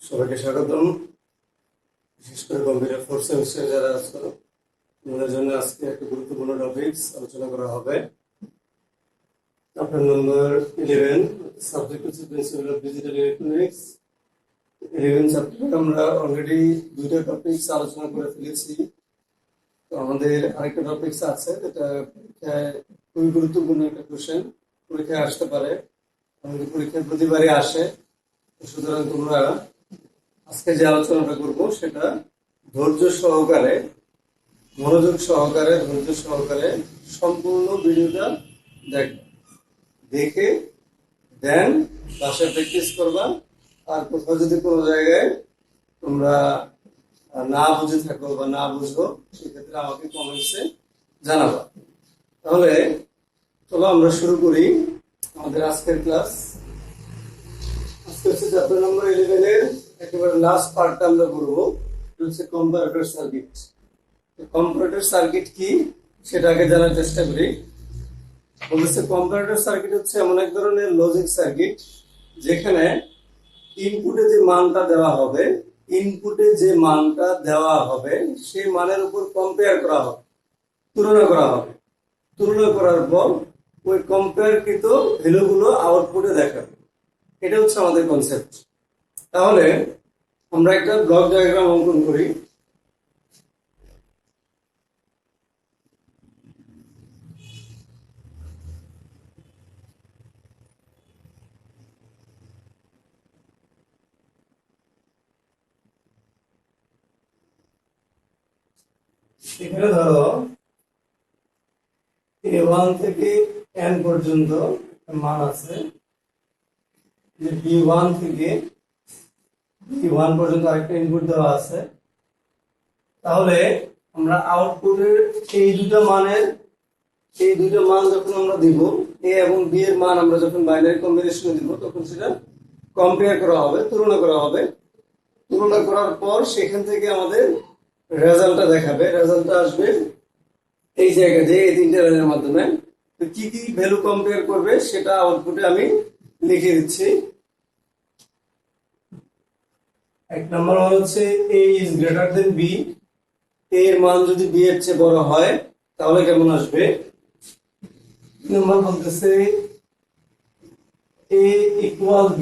সবাইকে স্বাগতম। বিশেষ করে কম্পিউটার ফোর্থ সেমিস্টার যারা আছো তোমাদের জন্য আজকে একটা গুরুত্বপূর্ণ টপিকস আলোচনা করা হবে। চ্যাপ্টার নাম্বার 11, সাবজেক্ট হচ্ছে প্রিন্সিপাল অফ ডিজিটাল ইলেকট্রনিক্স। 11 চ্যাপ্টারে আমরা অলরেডি দুইটা টপিকস আলোচনা করে ফেলেছি। তো আমাদের আরেকটা টপিকস আছে যেটা পরীক্ষায় খুবই গুরুত্বপূর্ণ একটা কোশ্চেন, পরীক্ষায় আসতে পারে, আমাদের পরীক্ষায় প্রতিবারই আসে। সুতরাং তোমরা আজকে যে আলোচনাটা করব সেটা ধৈর্য সহকারে, মনোযোগ সহকারে, ধৈর্য সহকারে সম্পূর্ণ ভিডিওটা দেখে দেন বাসায় প্র্যাকটিস করবা। আর কোথাও যদি কোনো জায়গায় তোমরা না বুঝে থাকো বা না বুঝো সেক্ষেত্রে আমাকে কমেন্টসে জানাবা। তাহলে চলো আমরা শুরু করি আমাদের আজকের ক্লাস। আজকে হচ্ছে চ্যাপ্টার নাম্বার 11 এর একেবারে লাস্ট পার্টটা আমরা করবো, হচ্ছে কম্পারেটর সার্কিট। কম্পারেটর সার্কিট কি সেটা আগে জানার চেষ্টা করি। বলছে কম্পারেটর সার্কিট হচ্ছে এমন এক ধরনের লজিক সার্কিট যেখানে ইনপুটে যে মানটা দেওয়া হবে, সেই মানের উপর কম্পেয়ার করা হবে, তুলনা করা হবে। তুলনা করার পর ওই কম্পেয়ারকৃত ভ্যালুগুলো আউটপুটে দেখাবে। এটা হচ্ছে আমাদের কনসেপ্ট। তাহলে আমরা একটা ব্লক ডায়াগ্রাম অঙ্কন করি। এখানে ধরো A1 থেকে N পর্যন্ত মান আছে, B1 থেকে B1 পর্যন্ত আরেকটা ইনপুট দেওয়া আছে। তাহলে আমরা আউটপুটের এই দুটো মান যখন আমরা দিব, A এবং B এর মান আমরা যখন বাইনারি কম্বিনেশনে দিব, তখন সেটা কম্পেয়ার করা হবে, তুলনা করা হবে। তুলনা করার পর সেখান থেকে আমাদের রেজাল্টটা দেখাবে। রেজাল্টটা আসবে এই জায়গাতে, এই তিনটে লাইনের মাধ্যমে। তো কি কি ভ্যালু কম্পেয়ার করবে সেটা আউটপুটে আমি লিখে দিচ্ছি। এক নম্বর মান হচ্ছে A is greater than B। A এর মান যদি B এর চেয়ে বড় হয় তাহলে কেমন আসবে। নম্বর বলতেছে A equal B।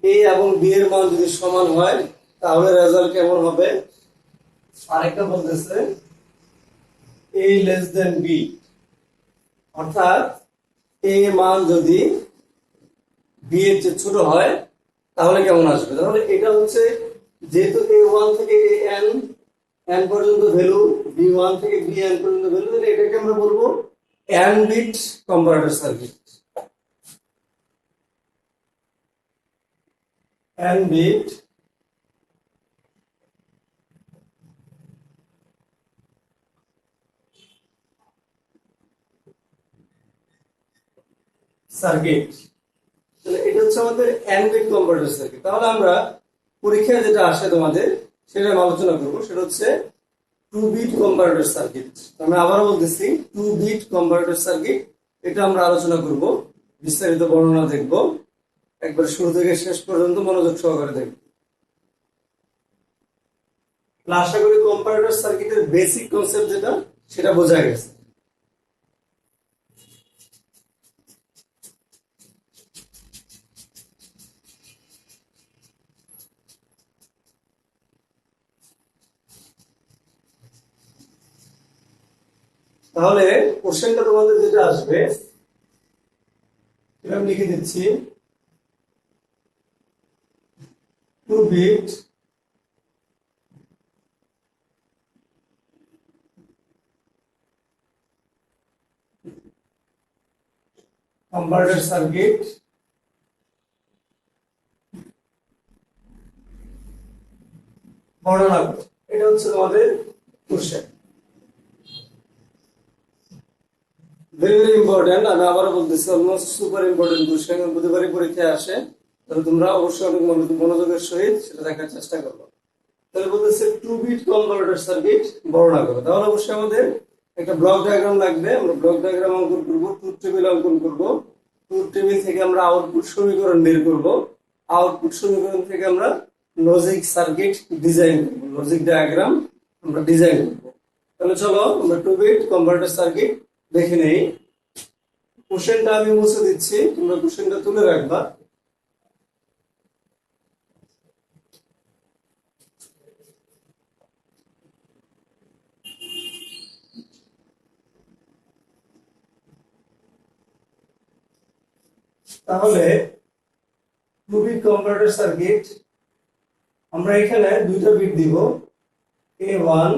A এবং B এর মান যদি সমান হয় তাহলে রেজাল্ট কেমন হবে। আরেকটা বলতেছে A less than B, অর্থাৎ A মান যদি B এর চেয়ে ছোট হয় তাহলে কেমন আসবে। তাহলে এটা হচ্ছে যেহেতু A1 থেকে N পর্যন্ত ভ্যালু, B1 থেকে Bn পর্যন্ত ভ্যালু, তাহলে এটাকে আমরা বলবো n bit comparator circuit. n bit circuit. তাহলে এটা হচ্ছে আমাদের n বিট কম্পারেটর সার্কিট। তাহলে আমরা পরীক্ষায় যেটা আসে তোমাদের সেটা আলোচনা করবো, সেটা হচ্ছে 2 বিট কম্পারেটর সার্কিট। আমি আবারও বলতেছি 2 বিট কম্পারেটর সার্কিট, এটা আমরা আলোচনা করব, বিস্তারিত বর্ণনা দেখব। একবার শুরু থেকে শেষ পর্যন্ত মনোযোগ সহকারে দেখব। আশা করি কম্পারেটর সার্কিটের বেসিক কনসেপ্ট যেটা সেটা বোঝা গেছে। তাহলে কোশ্চেনটা তোমাদের যেটা আসবে এটা আমি লিখে দিচ্ছি, 2 বিট কম্পারেটর সার্কিট বর্ণনা করো। এটা হচ্ছে তোমাদের কোশ্চেন। Very very important. আমি আবারও বলতেছি, অলমোস্ট সুপার ইম্পর্টেন্ট কোশ্চেন, প্রতিবারই পরীক্ষায় আসে। তাহলে তোমরা অবশ্যই অনেক মনোযোগের সহিত সেটা দেখার চেষ্টা করবো। তাহলে বলতেছে 2 বিট কম্পারেটর সার্কিট বর্ণনা করো। তাহলে অবশ্যই আমাদের একটা ব্লক ডায়াগ্রাম লাগবে। আমরা ব্লক ডায়াগ্রাম অঙ্কন করবো, ট্রুথ টেবিল অঙ্কন করবো। ট্রুথ টেবিল থেকে আমরা আউটপুট সমীকরণ বের করব। আউটপুট সমীকরণ থেকে আমরা লজিক সার্কিট ডিজাইন করব, লজিক ডায়াগ্রাম আমরা ডিজাইন করব। তাহলে চলো আমরা 2 বিট কনভার্টার সার্কিট দেখে নেই। কোশ্চেনটা আমি মুছে দিচ্ছি, তোমরা কোশ্চেনটা তুলে রাখবা। তাহলে 2 বিট কনভার্টার সার্কিট আমরা এখানে দুইটা বিট দিব, A1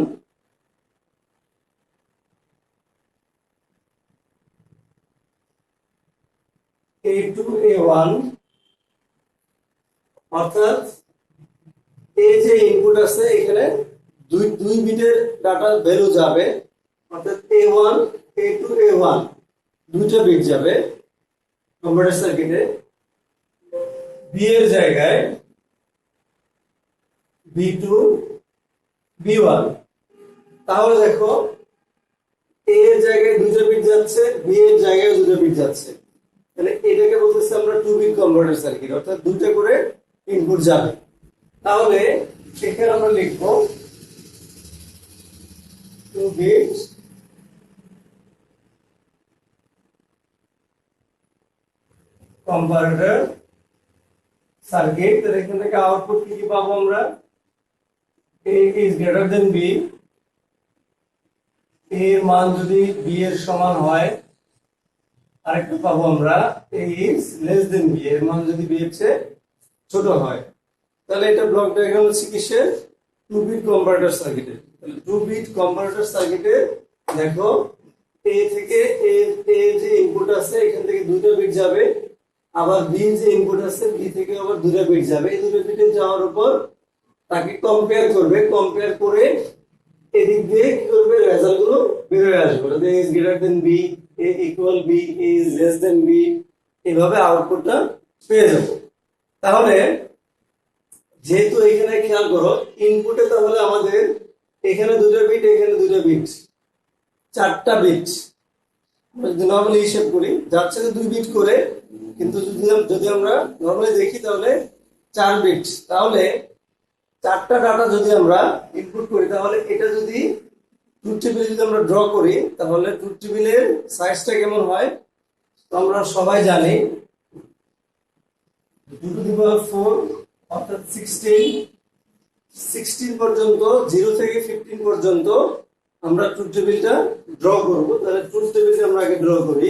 A2 A1, অর্থাৎ এই যে ইনপুট আছে এখানে দুই বিটের ডাটা ভ্যালু যাবে, অর্থাৎ A1 A2 A1 দুইটা বিট যাবে কনভার্টার সার্কিটে। বি এর জায়গায় B2 B1। তাহলে দেখো A এর জায়গায় দুইটা বিট যাচ্ছে, B এর জায়গায় দুটো বিট যাচ্ছে, তাহলে এটাকে বলতেছি আমরা 2 বিট কনভার্টার সার্কিট, অর্থাৎ দুইটা করে ইনপুট যাবে। তাহলে এখানে আমরা লিখব 2 বিট কনভার্টার সার্কিট। তাহলে এখান থেকে আউটপুট কি কি পাবো আমরা? A is greater than B, A এর মান যদি B এর সমান হয়, আরেকটা পাবো আমরা A is less than B, এর মান যদি B এর চেয়ে ছোট হয়। তাহলে এটা ব্লক ডায়াগ্রাম হচ্ছে কিসের? 2 বিট কনভার্টার সার্কিটের। তাহলে 2 বিট কনভার্টার সার্কিটে দেখো A থেকে A যে ইনপুট আছে এখান থেকে দুটো বিট যাবে, আবার B যে ইনপুট আছে B থেকে আবার দুটো বিট যাবে। এই দুটো বিটে যাওয়ার উপর তাকে কম্পেয়ার করবে, কম্পেয়ার করে এদিক দিয়ে কি করবে? রেজাল্ট গুলো বের হয়ে আসবে। A is greater than B, A equal B, A is less than B, এইভাবে আউটপুটটা পেয়ে যাব। তাহলে যেহেতু এখানে খেয়াল করো ইনপুটে তাহলে আমাদের এখানে দুটো বিট, এখানে দুটো বিট, 4টা বিট। যদি নরমালি হিসেব করি যাচ্ছে যে 2 বিট করে, কিন্তু যদি আমরা নরমালি দেখি তাহলে 4 বিট। তাহলে 4টা ডাটা যদি আমরা ইনপুট করি, তাহলে এটা যদি ট্রুথ টেবিল যদি আমরা ড্র করি, তাহলে ট্রুথ টেবিলের সাইজটা কেমন হয় তো আমরা সবাই জানি। 2 টু দি পাওয়ার 4 অর্থাৎ 16 পর্যন্ত, 0 থেকে 15 পর্যন্ত আমরা ট্রুথ টেবিলটা ড্র করব। তাহলে ট্রুথ টেবিলটা আমরা আগে ড্র করি।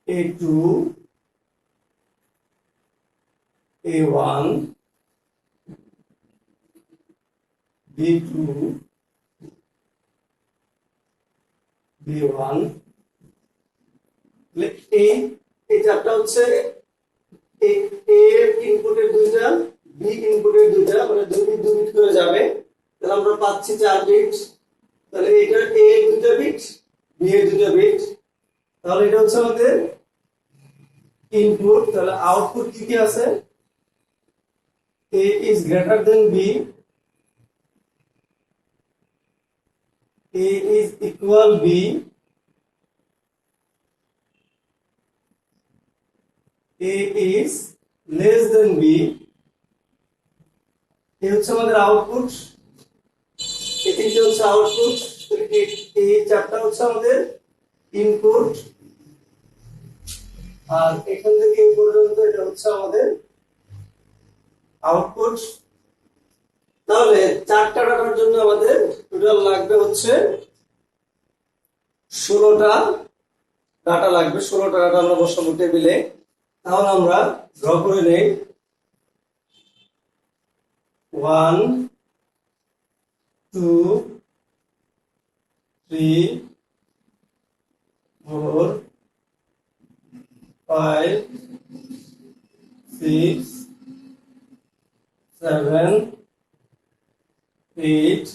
A2 A1 B2 B1। এই চারটা হচ্ছে A এর ইনপুটের দুইটা, B ইনপুটের দুইটা, মানে 2 বিট 2 বিট করে যাবে। তাহলে আমরা পাচ্ছি 4 বিট। তাহলে এটা A এর দুইটা বিট, B এর দুইটা বিট। তাহলে এটা হচ্ছে আমাদের ইনপুট। তাহলে আউটপুট কি কি আছে? A is greater than B, A is equal B, A is less than B। এই হচ্ছে আমাদের আউটপুট, এটি হচ্ছে আউটপুট। এই চারটা হচ্ছে আমাদের ইনপুট, আর এখান থেকে এই পর্যন্ত এটা হচ্ছে আমাদের আউটপুট। তাহলে 4টা ডাটার জন্য আমাদের টোটাল লাগবে হচ্ছে 16টা ডাটা লাগবে। 16টা ডাটা আমরা বসাবো টেবিলে। তাহলে আমরা ড্র করে নেই। 1 2 3 4 5 6 7 8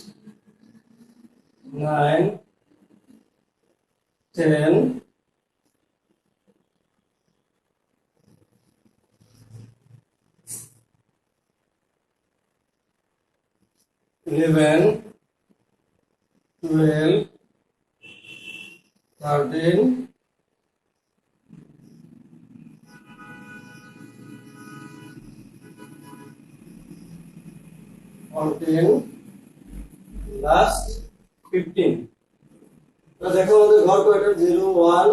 9 10 11 12 13, 14, লাস্ট 15। দেখো আমাদের ঘর কয়টা? 0 1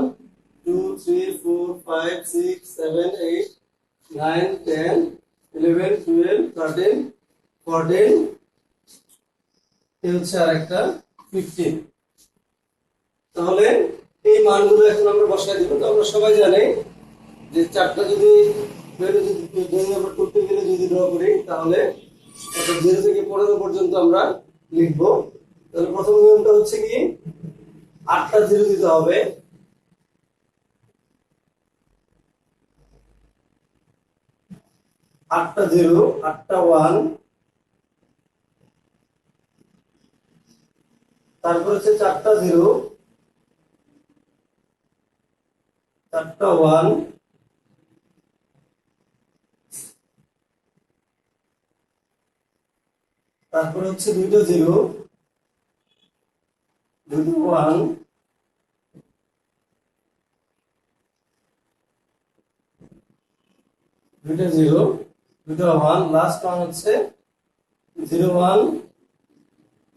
2 3 4 5 6 7 8 9 10 11 12 13 14, এই হচ্ছে আরেকটা 15। তাহলে এই মানগুলো এখন আমরা বসাই দিব। তো আমরা সবাই জানি যে চারটা যদি দুই নম্বর করতে গেলে যদি ড্র করি তাহলে 0 থেকে 15 পর্যন্ত আমরা লিখবো। তাহলে প্রথম নিয়মটা হচ্ছে কি 8টা 0 দিতে হবে। আটটা 0, 8টা 1, তারপর হচ্ছে 4টা 0, 4টা 1, তারপর হচ্ছে 2টা 0, 2টা 1, 2টা 0, 2টা 1, লাস্ট ওয়ান হচ্ছে 0 1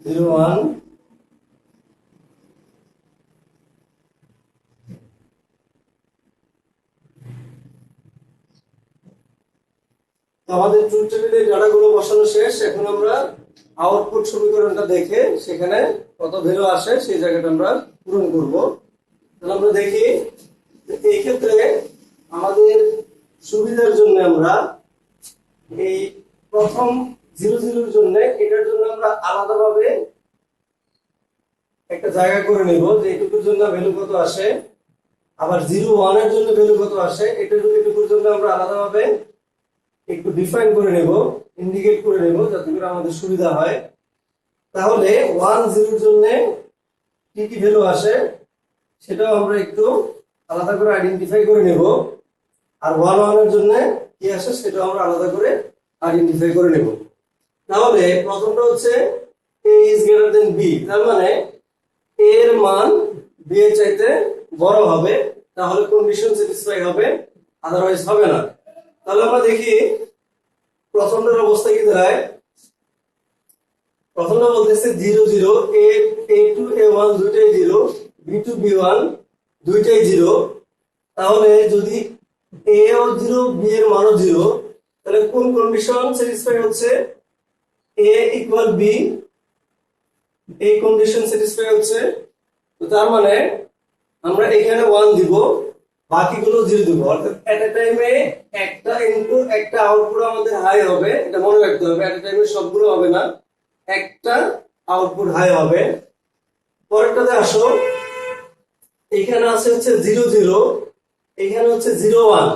0 1। আমাদের ট্রুথ টেবিলের ডাটাগুলো বসানো শেষ। এখন আমরা আউটপুট সমীকরণটা দেখে সেখানে কত ভ্যালু আসে সেই জায়গাটা আমরা পূরণ করব। তাহলে আমরা দেখি এই ক্ষেত্রে আমাদের সুবিধার জন্য আমরা এই প্রথম 0 0 এর জন্য এটার জন্য আমরা আলাদাভাবে একটা জায়গা করে নিব যে এটুকুর জন্য ভ্যালু কত আসে, আবার 0 1 এর জন্য ভ্যালু কত আসে এটুকুর জন্য আমরা আলাদাভাবে একটু ডিফাইন করে নেব, ইন্ডিকেট করে নেব যাতে করে আমাদের সুবিধা হয়। তাহলে 1 0 এর জন্য কি কি ভ্যালু আসে সেটাও আমরা একটু আলাদা করে আইডেন্টিফাই করে নেব, আর 1 1 এর জন্য কি আসে সেটাও আমরা আলাদা করে আইডেন্টিফাই করে নেব। তাহলে প্রথমটা হচ্ছে a is greater than b, তার মানে a এর মান b এর চাইতে বড় হবে, তাহলে কন্ডিশন স্যাটিসফাই হবে, আদারওয়াইজ হবে না। তাহলে আমরা দেখি প্রথমটার অবস্থা কি দাঁড়ায়। প্রথমটা বলতেছে 0 0, a2 a1 দুইটাই 0, b2 b1 দুইটাই 0। তাহলে যদি a ও 0 b এর মানও 0, তাহলে কোন কন্ডিশন স্যাটিসফাই হচ্ছে? a ইকুয়াল b, এই কন্ডিশন স্যাটিসফাই হচ্ছে। তো তার মানে আমরা এখানে 1 দিব, বাকিগুলো 0 দিব, অর্থাৎ এট এ টাইমে একটা ইনপুট একটা আউটপুট আমাদের হাই হবে, এটা মনে রাখতে হবে। এট এ টাইমে সবগুলো হবে না, একটা আউটপুট হাই হবে। পরেরটাতে আসো, এখানে আছে হচ্ছে 0 0, এখানে হচ্ছে 0 1।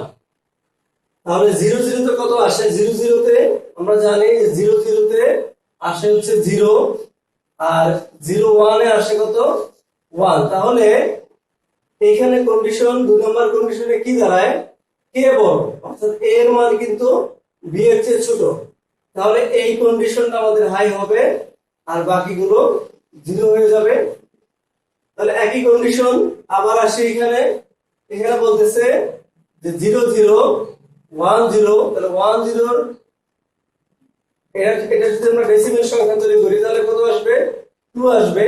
তাহলে 0 0 তে কত আসে? 0 0 তে আমরা জানি 0 0 তে আসে হচ্ছে 0, আর 0 1 এ আসে কত? 1। তাহলে এইখানে কন্ডিশন 2 নম্বর কন্ডিশনে কি দাঁড়ায়? কে বড়, অর্থাৎ a এর মান কিন্তু b এর চেয়ে ছোট। তাহলে এই কন্ডিশনটা আমাদের হাই হবে আর বাকিগুলো 0 হয়ে যাবে। তাহলে একই কন্ডিশন আবার আসে এখানে, এখানে বলতেছে যে 0 0 1 0, তাহলে 1 0 এটা যদি আমরা ডেসিমেল সংখ্যা তৈরি করি তাহলে কত আসবে? 2 আসবে।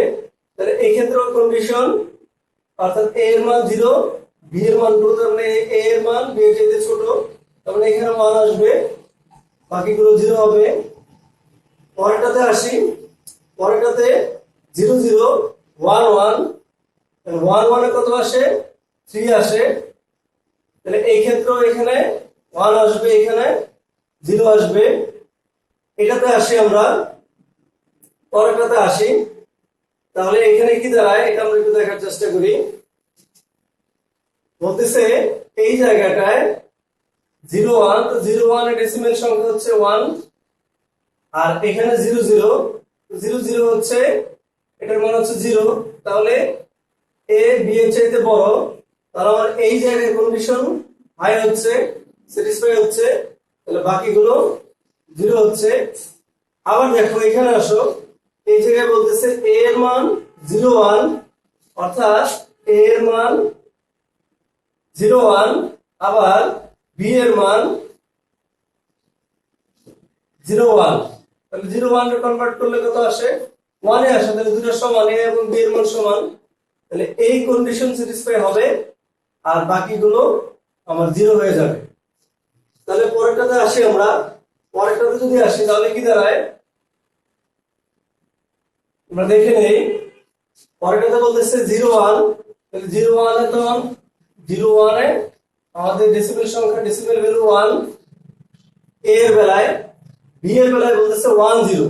তাহলে এই ক্ষেত্রেও কন্ডিশন, অর্থাৎ a এর মান 0, b এর মান 2, তার মানে a এর মান b এর চেয়ে ছোট, তার মানে এখানে 1 আসবে, বাকিগুলো 0 হবে। পরেরটাতে আসি, পরেরটাতে 0 0 1 1, 1 1 এ কত আসে? 3 আসে। তাহলে এই ক্ষেত্রেও এখানে 1 আসবে, এখানে 0 আসবে। এটাতে আসি আমরা, পরেরটাতে আসি। তাহলে এখানে কি দাঁড়ায় এটা আমরা একটু দেখার চেষ্টা করি। বলতেছে এই জায়গাটায় 0 1, তো 0 1 এর ডেসিমেল সংখ্যা হচ্ছে 1, আর এখানে 0 0, 0 0 হচ্ছে এটার মান হচ্ছে 0। তাহলে a b এর চাইতে বড়, তার মানে এই জায়গায় কন্ডিশন হাই হচ্ছে, স্যাটিসফাই হচ্ছে, তাহলে বাকিগুলো 0 হচ্ছে। আবার দেখো এখানে আসো, এই জায়গায় বলতেছে a এর মান 0 1, অর্থাৎ এ এর মান 0 1, আবার বি এর মান 0 1। তাহলে 0 1 কে কনভার্ট করলে কত আসে? 1 এ আসে। তাহলে দুটো সমান, এ এবং বি এর মান সমান। তাহলে এই কন্ডিশন স্যাটিসফাই হবে, আর বাকিগুলো আমার 0 হয়ে যাবে। তাহলে পরেরটাতে আসি আমরা। পরেরটাতে যদি আসি তাহলে কি দাঁড়ায় আমরা দেখে নেই। পরেরটাতে বলতেছে 0 1। তাহলে 0 1 এ তখন 0 1 এ আমাদের ডেসিমেল সংখ্যা, ডেসিমেল ভ্যালু 1। এ এর বেলায়, বি এর বেলায় বলতেছে 1 0।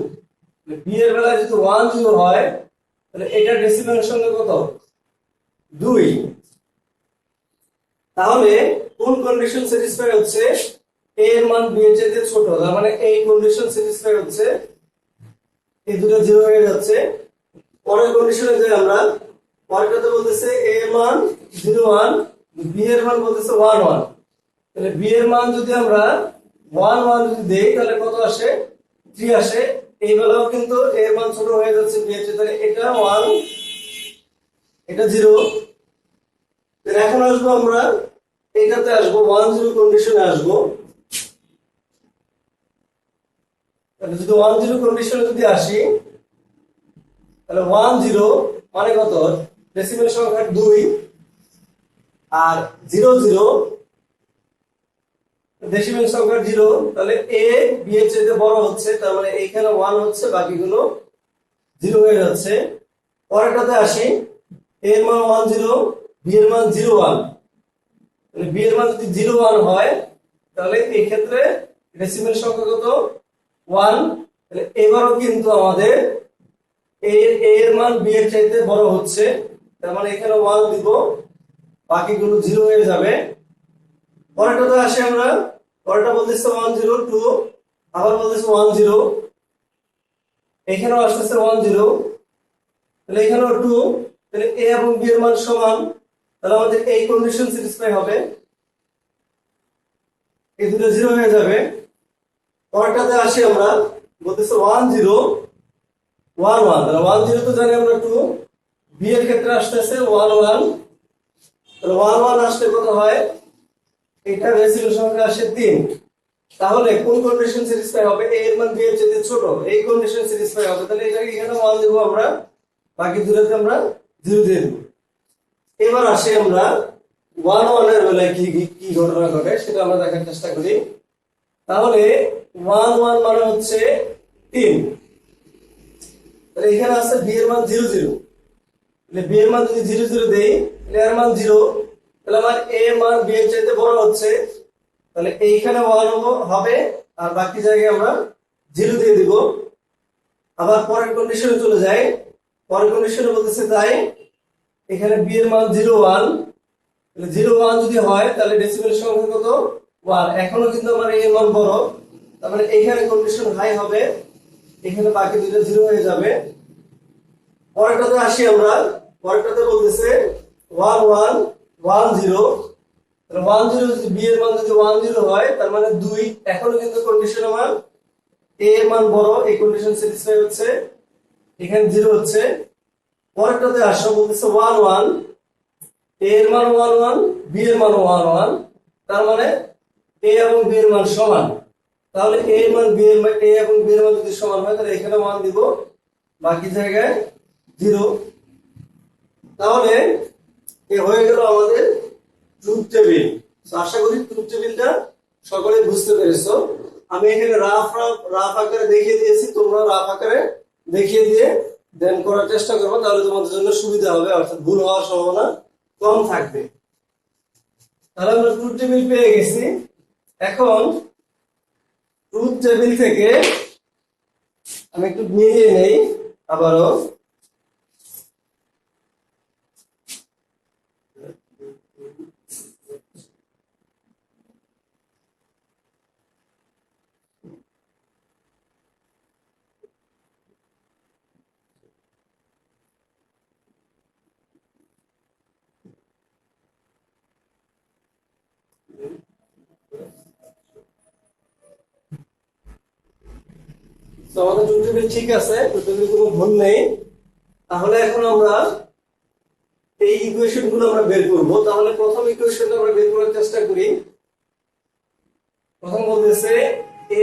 বি এর বেলায় যদি 1 0 হয় তাহলে এটা ডেসিমেল সংখ্যা কত? 2। তাহলে কোন কন্ডিশন স্যাটিসফাই হচ্ছে? এ এর মান বি এর চেয়ে ছোট। তার মানে এই কন্ডিশন স্যাটিসফাই হচ্ছে, এই দুটো 0 হয়ে যাচ্ছে। পরের কন্ডিশনে যাই আমরা। পরেরটাতে বলতেছে এ এর মান 0 1, বি এর মান বলতেছে 1 1। তাহলে বি এর মান যদি আমরা 1 1 যদি দেই তাহলে কত আসে? 3 আসে। এই বেলাও কিন্তু এর মান ছোট হয়ে যাচ্ছে বি এর চেয়ে। তাহলে এটা 1, এটা 0। তাহলে এখন আসবো আমরা এটাতে, আসবো 1 0 কন্ডিশনে আসবো। তাহলে যদি 1 0 কন্ডিশনে যদি আসি তাহলে 1 0 মানে কত? ডেসিমেল সংখ্যা 2। আর 0 0 ডেসিমেল সংখ্যা 0। তাহলে এ বি এর চেয়ে বড় হচ্ছে, তার মানে এইখানে 1 হচ্ছে, বাকিগুলো 0 হয়ে যাচ্ছে। পরেরটাতে আসি। এ এর মান 1 0, বি এর মান 0 1। তাহলে বি এর মান যদি 0 1 হয় তাহলে এই ক্ষেত্রে ডেসিমেল সংখ্যা কত? 1। তাহলে এবারও কিন্তু আমাদের এ এর মান বি এর চাইতে বড় হচ্ছে, তার মানে এখানে 1 দিব, বাকিগুলো 0 হয়ে যাবে। পরেরটাতে আসি আমরা। পরেরটা বলতেছে 1 0 2, আবার বলতেছে 1 0, এখানেও আসতেছে 1 0, তাহলে এখানেও 2। তাহলে এ এবং বি এর মান সমান, তাহলে আমাদের এই কন্ডিশন স্যাটিসফাই হবে, এই দুটো 0 হয়ে যাবে। পরেরটাতে আসি আমরা। বলতেছে 1 0 1 1, তাহলে 1 0 তো জানি আমরা 2, বি এর ক্ষেত্রে আসতেছে 1 1। তাহলে 1 1 আসলে কত হয়? এটা রেসিডিউ সংখ্যা আসে 3। তাহলে কোন কন্ডিশন স্যাটিসফাই হবে? এ এর মান বি এর চেয়ে ছোট, এই কন্ডিশন স্যাটিসফাই হবে। তাহলে এটাকে এখানে 1 দেব আমরা, বাকি দুটোতে আমরা 0 দিয়ে দেব। এবার আসি আমরা 1 1 এর বেলায় কি কি ঘটনা ঘটে সেটা আমরা দেখার চেষ্টা করি। তাহলে 1 1 মানে হচ্ছে 3। তাহলে এখানে আছে বি এর মান 0 0। তাহলে বি এর মান যদি 0 0 দেই তাহলে এর মান 0। তাহলে আমার এ এর মান বি এর চাইতে বড় হচ্ছে, তাহলে এইখানে 1 হবে, আর বাকি জায়গায় আমরা 0 দিয়ে দিব। আবার পরের কন্ডিশনে চলে যাই। পরের কন্ডিশনে বলতেছে তাই এখানে বি এর মান 0 1। তাহলে 0 1 যদি হয় তাহলে ডেসিমেল সংখ্যা কত? 1। এখনো কিন্তু আমার এ এর মান বড়, তার মানে এইখানে কন্ডিশন হাই হবে, এখানে বাকি দুটো 0 হয়ে যাবে। পরেরটাতে আসি আমরা। পরেরটাতে বলতেছে 1 1 1 0। তাহলে 1 0 যদি বি এর মান যদি 1 0 হয় তার মানে 2। এখনো কিন্তু কন্ডিশন আমার এ এর মান বড়, এই কন্ডিশন স্যাটিসফাই হচ্ছে, এখানে 0 হচ্ছে। পরেরটাতে আসো। বলতেছে 1 1, এ এর মান 1 1, বি এর মান 1 1। তার মানে এ এবং বি এর মান সমান। তাহলে এ এর মান বি এর মান, এ এবং বি এর মান যদি সমান হয় তাহলে এখানে 1 দিব, বাকি জায়গায় 0। তাহলে এ হয়ে গেল আমাদের ট্রুথ টেবিল। আশা করি ট্রুথ টেবিলটা সকলে বুঝতে পেরেছো। আমি এখানে রাফ আকারে দেখিয়ে দিয়েছি, তোমরা রাফ আকারে দেখিয়ে দিয়ে দেন করার চেষ্টা করবো, তাহলে তোমাদের জন্য সুবিধা হবে, অর্থাৎ ভুল হওয়ার সম্ভাবনা কম থাকবে। তাহলে আমরা ট্রুথ টেবিল পেয়ে গেছি। এখন ট্রুথ টেবিল থেকে আমি একটু মিলিয়ে নেই আবারও। তো আমাদের ট্রুথ টেবিল ঠিক আছে, ট্রুথ টেবিল কোনো ভুল নেই। তাহলে এখন আমরা এই ইকুয়েশন গুলো আমরা বের করব। তাহলে প্রথম ইকুয়েশনটা আমরা বের করার চেষ্টা করি। প্রথম বলতেছে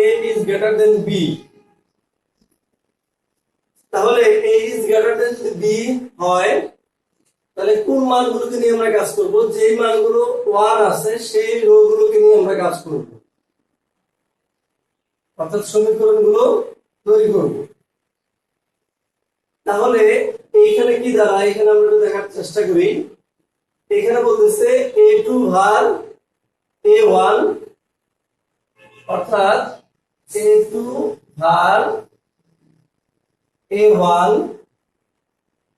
a is greater than b। তাহলে a is greater than যদি b হয়, তাহলে কোন মানগুলোকে নিয়ে আমরা কাজ করব? যেই মানগুলো 1 আছে সেই রো গুলোকে নিয়ে আমরা কাজ করব, অর্থাৎ সমীকরণগুলো তৈরি করব। তাহলে এইখানে কি দাঁড়ায়, এখানে আমরা একটু দেখার চেষ্টা করি। এখানে বলতেছে a2 ভার a1, অর্থাৎ a2 ভার a1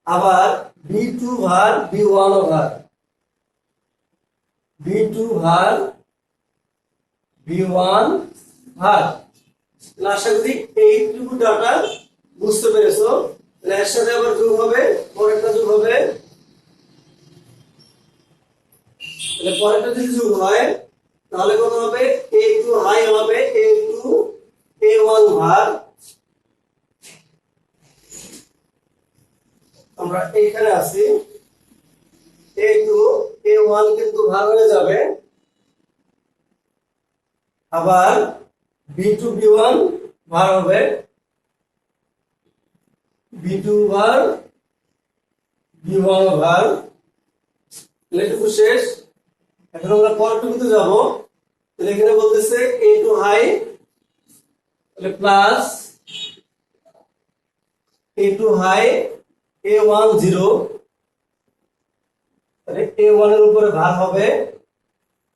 আবার b2 ভার b1 ভার b2 ভার b1 ভার। আশা করি এইটুকু ডাটা বুঝতে পেরেছো। এর সাথে আবার যোগ হবে, পরেরটা যোগ হবে। তাহলে পরেরটা যদি যোগ হয় তাহলে কত হবে? a2 হাই হবে a2 a1 ভার। আমরা এইখানে আছি, a2 a1 কিন্তু ভাগ হয়ে যাবে, আবার b2 b1 ভাগ হবে b2 ভাগ b1 ভাগ। এটুকু শেষ। এখন আমরা পরেরটুকুতে যাব। তাহলে এখানে বলতেছে a2 হাই, তাহলে প্লাস a2 হাই a1 0, তাহলে a1 এর উপরে ভার হবে।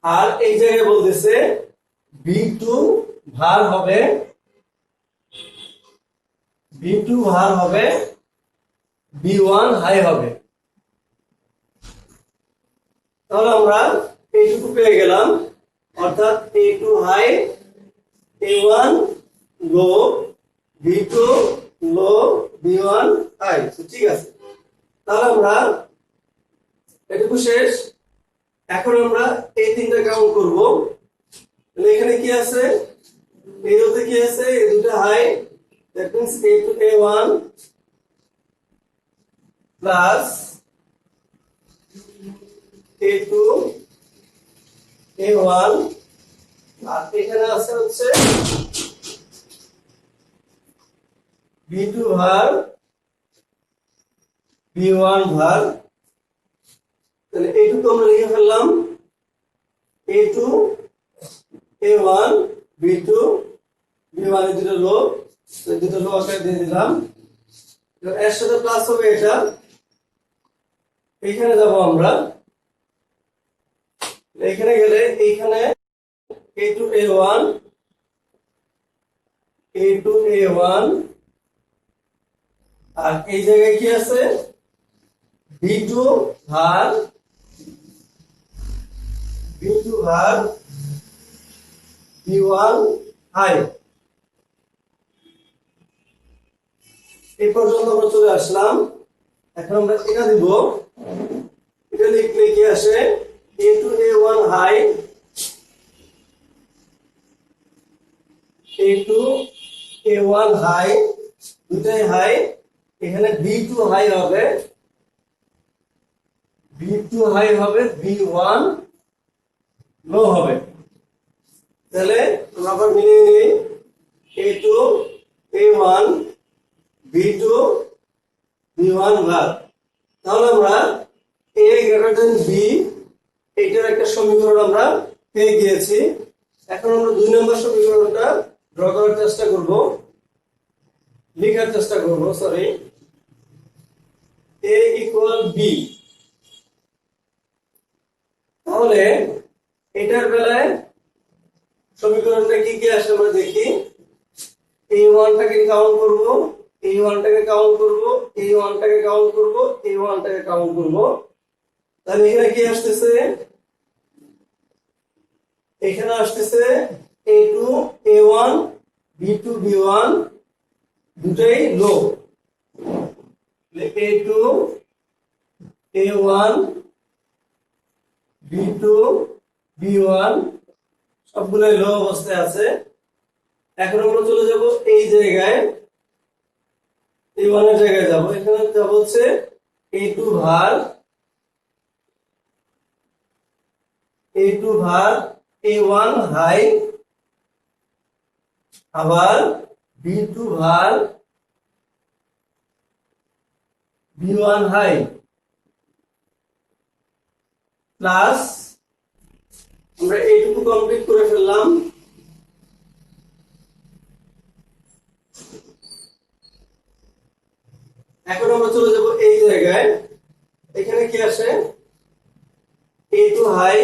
আর এই জায়গায় বলতেছে b2 ভার হবে b2 ভার হবে b1 হাই হবে। তাহলে আমরা এইটুকু পেয়ে গেলাম, অর্থাৎ a2 হাই a1 লো b2 লো b1 হাই। ঠিক আছে, তাহলে আমরা এটুকু শেষ। এখন আমরা এই তিনটা কাউন্ট করব। তাহলে এখানে কি আছে? এই রোতে কি আছে? এই দুটো high, that means a2 a1 plus a2 a1, আর এখানে আছে হচ্ছে b2 ভার b1 ভার। তাহলে এইটুকু আমরা লিখে ফেললাম a2 a1 b2 b1 এর দুটো রো, এই দুটো রো আকারে দিয়ে দিলাম। এর সাথে প্লাস হবে এটা, এইখানে যাব আমরা। এখানে গেলে এইখানে a2 a1 a2 a1, আর এই জায়গায় কি আছে? b2 ভার b2 ভার b1 হাই। এই পর্যন্ত আমরা চলে আসলাম। এখন আমরা এটা দিব। এটা লিখলে কি আসে? a2 a1 high a2 a1 high, দুটাই হাই। এখানে b2 হাই হবে b2 হাই হবে b1 লো হবে। তাহলে আমরা আবার মিলিয়ে নিই, a2 a1 b2 b1 ভাগ। তাহলে আমরা a গ্রেটার দেন b এইটার একটা সমীকরণ আমরা পেয়ে গিয়েছি। এখন আমরা 2 নম্বর সমীকরণটা ড্র করার চেষ্টা করব, লেখার চেষ্টা করব, সরি। a equal b। তাহলে এটার বেলায় সমীকরণটা কি কি আসে আমরা দেখি। a1 টাকে কাউন্ট করব, a1 টাকে কাউন্ট করব, a1 টাকে কাউন্ট করব, a1 টাকে কাউন্ট করব। তাহলে এখানে কি আসতেছে? এখানে আসতেছে a2 a1 b2 b1 দুটাই লো। a2 a1 b2 b1 সবগুলো লো অবস্থায় আছে। এখন আমরা চলে যাব এই জায়গায়, a1 এর জায়গায় যাব। এখানে যাব হচ্ছে a2 ভার A2 ভার A1 হাই, আবার B2 ভার B1 হাই, প্লাস আমরা এইটুকু কমপ্লিট করে ফেললাম। এখন আমরা চলে যাব এই জায়গায়, এখানে কি আসে A2 হাই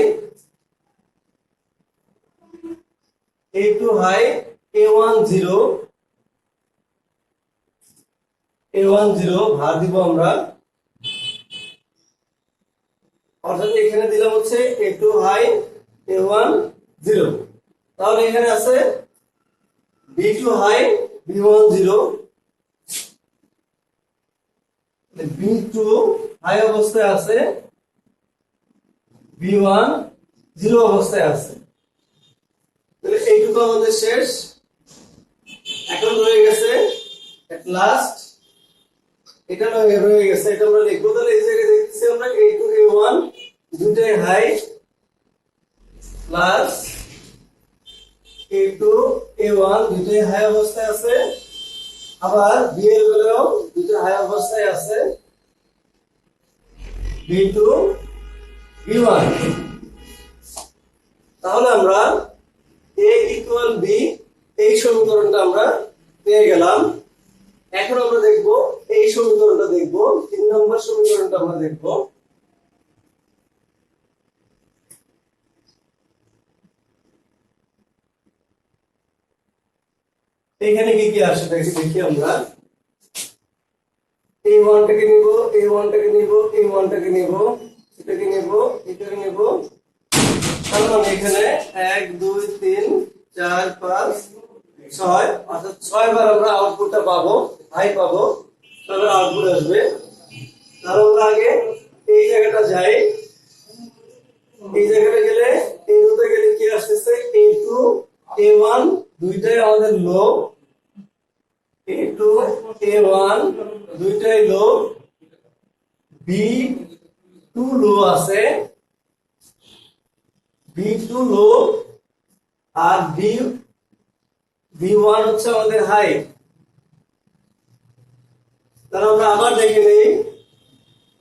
A1 0 ভার দিব আমরা, অর্থাৎ এখানে দিলাম হচ্ছে A2 হাই A1 0। তাহলে এখানে আছে B2 high B1 0, B2 high অবস্থায় আছে, B1 0 অবস্থায় আছে। তাহলে এইটুকু আমাদের শেষ। এখন রয়ে গেছে এট লাস্ট, এটা রয়ে গেছে, এটা আমরা লিখবো। তাহলে এই জায়গায় দেখতেছি আমরা A2 A1 দুটাই হাই, প্লাস A2 A1 দুটাই হাই অবস্থায় আছে, আবার B এর বেলাও দুটো হাই অবস্থায় আছে, B2 B1। তাহলে আমরা A ইকুয়াল B এই সমীকরণটা আমরা পেয়ে গেলাম। এখন আমরা দেখব এই সমীকরণটা, দেখব 3 নম্বর সমীকরণটা আমরা দেখব। এখানে কি কি আসে দেখি আমরা। A1 টাকে নিব, A1 টাকে নিব, A1 টাকে নিব, এটাকে নিব, এটাকে নিব। তার মানে এখানে 1 2 3 4 5 6, অর্থাৎ 6 বার আমরা আউটপুটটা পাবো, হাই পাবো, তাহলে আউটপুট আসবে। তাহলে আমরা আগে এই জায়গাটা যাই, এই জায়গাটা গেলে এই রুটে গেলে কি আসছে A2 A1 দুইটাই আমাদের লো, A2 A1 দুইটাই লো, B2 লো আছে, B2 লো, আর B1 হচ্ছে আমাদের হাই। তাহলে আমরা আবার দেখে নেই,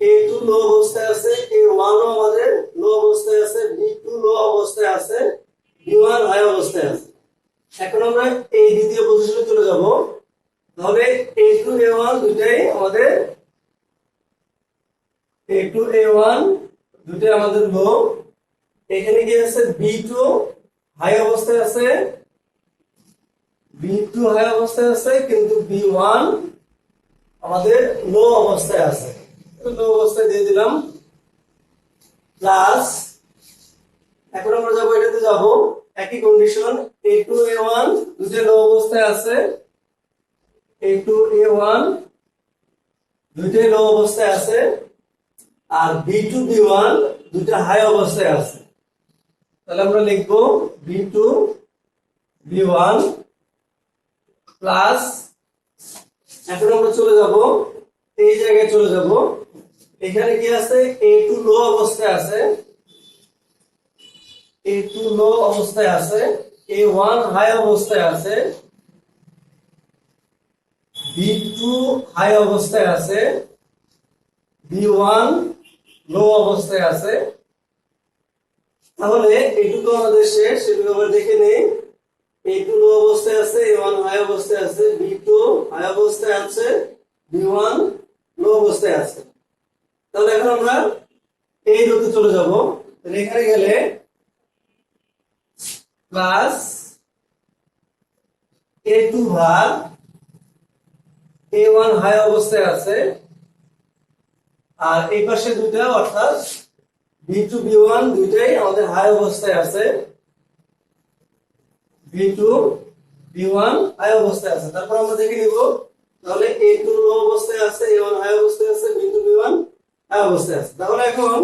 A2 লো অবস্থায় আছে, A1 ও আমাদের লো অবস্থায় আছে, B2 লো অবস্থায় আছে, B1 হাই অবস্থায় আছে। এখন আমরা এই দ্বিতীয় পজিশনে চলে যাব। তাহলে A2 A1 দুটাই আমাদের লো। এখানে কি আছে B2 হাই অবস্থায় আছে, কিন্তু B1 আমাদের লো অবস্থায় আছে, লো অবস্থায় দিয়ে দিলাম, প্লাস এখন আমরা যাব এটাতে যাব, একই কন্ডিশন, A2 A1 দুটো লো অবস্থায় আছে, A2 A1 দুটোই লো অবস্থায় আছে, আর B2 B1 দুটো হাই অবস্থায় আছে। তাহলে আমরা লিখবো B2 B1 প্লাস, এখন আমরা চলে যাব এই জায়গায়, চলে যাব, এখানে কি আছে A2 লো অবস্থায় আছে, A2 লো অবস্থায় আছে, A1 হাই অবস্থায় আছে, B2 হাই অবস্থায় আছে, B1 লো অবস্থায় আছে। তাহলে এইটুকু আমাদের শেষ, সেটুকু আমরা দেখে নেই। A2 লো অবস্থায় আছে, A1 হাই অবস্থায় আছে, B2 হাই অবস্থায় আছে, B1 লো অবস্থায় আছে। তাহলে এখন আমরা এই রোতে চলে যাব। এখানে গেলে প্লাস A2 ভাগ A1 হাই অবস্থায় আছে, আর এই পাশে দুইটা, অর্থাৎ B2 B1 দুইটাই আমাদের হাই অবস্থায় আছে, B2 B1 হাই অবস্থায় আছে। তারপর আমরা দেখে নিব, তাহলে A2 লো অবস্থায় আছে, A1 হাই অবস্থায় আছে, B2 B1 হাই অবস্থায় আছে। তাহলে এখন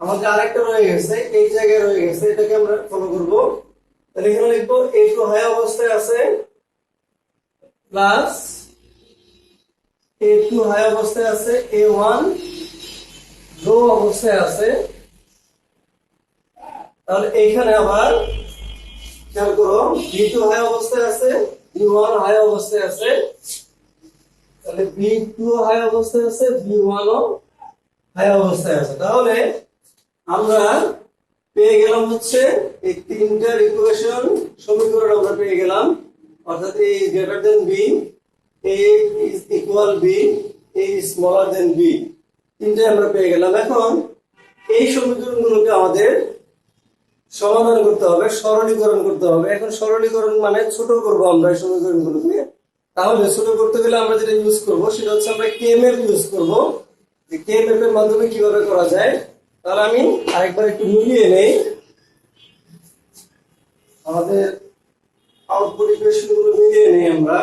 আমাদের আরেকটা রয়ে গেছে, এই জায়গায় রয়ে গেছে, এটাকে আমরা ফলো করব। তাহলে এখানে লিখবো A2 হাই অবস্থায় আছে, প্লাস A2 হাই অবস্থায় আছে, A1 লো অবস্থায় আছে, তাহলে এইখানে আবার খেয়াল করো B2 হাই অবস্থায় আছে, B1 হাই অবস্থায় আছে, তাহলে B2 হাই অবস্থায় আছে, B1 ও হাই অবস্থায় আছে। তাহলে আমরা পেয়ে গেলাম হচ্ছে এই তিনটার ইকুয়েশন সমীকরণ আমরা পেয়ে গেলাম, অর্থাৎ A is greater than B, A is equal B, A is smaller than B, তিনটাই আমরা পেয়ে গেলাম। এখন এই সমীকরণগুলোকে আমাদের সমাধান করতে হবে, সরলীকরণ করতে হবে। এখন সরলীকরণ মানে ছোট করব আমরা এই সমীকরণগুলোকে। তাহলে ছোট করতে গেলে আমরা যেটা ইউজ করব সেটা হচ্ছে আমরা কে ম্যাপ ইউজ করব। যে কে ম্যাপের মাধ্যমে কিভাবে করা যায়, তাহলে আমি আরেকবার একটু মিলিয়ে নেই আমাদের আউটপুট ইকুয়েশনগুলো মিলিয়ে নেই আমরা।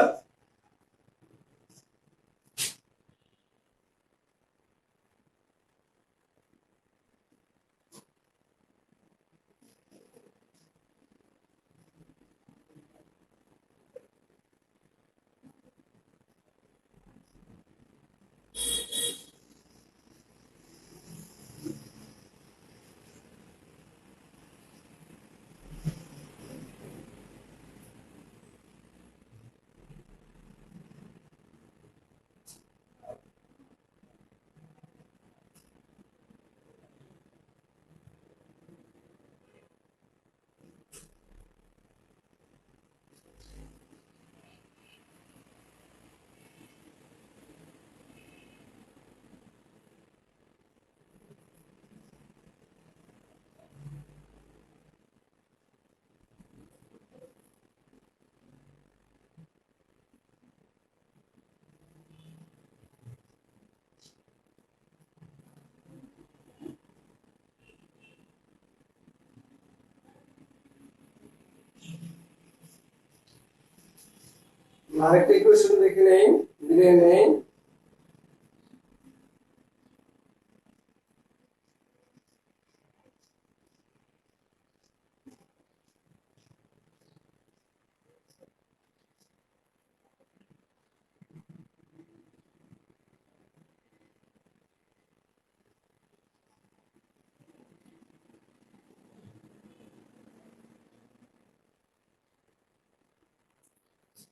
আরেকটা ইকুয়েশন দেখে নেই, মিলিয়ে নেই।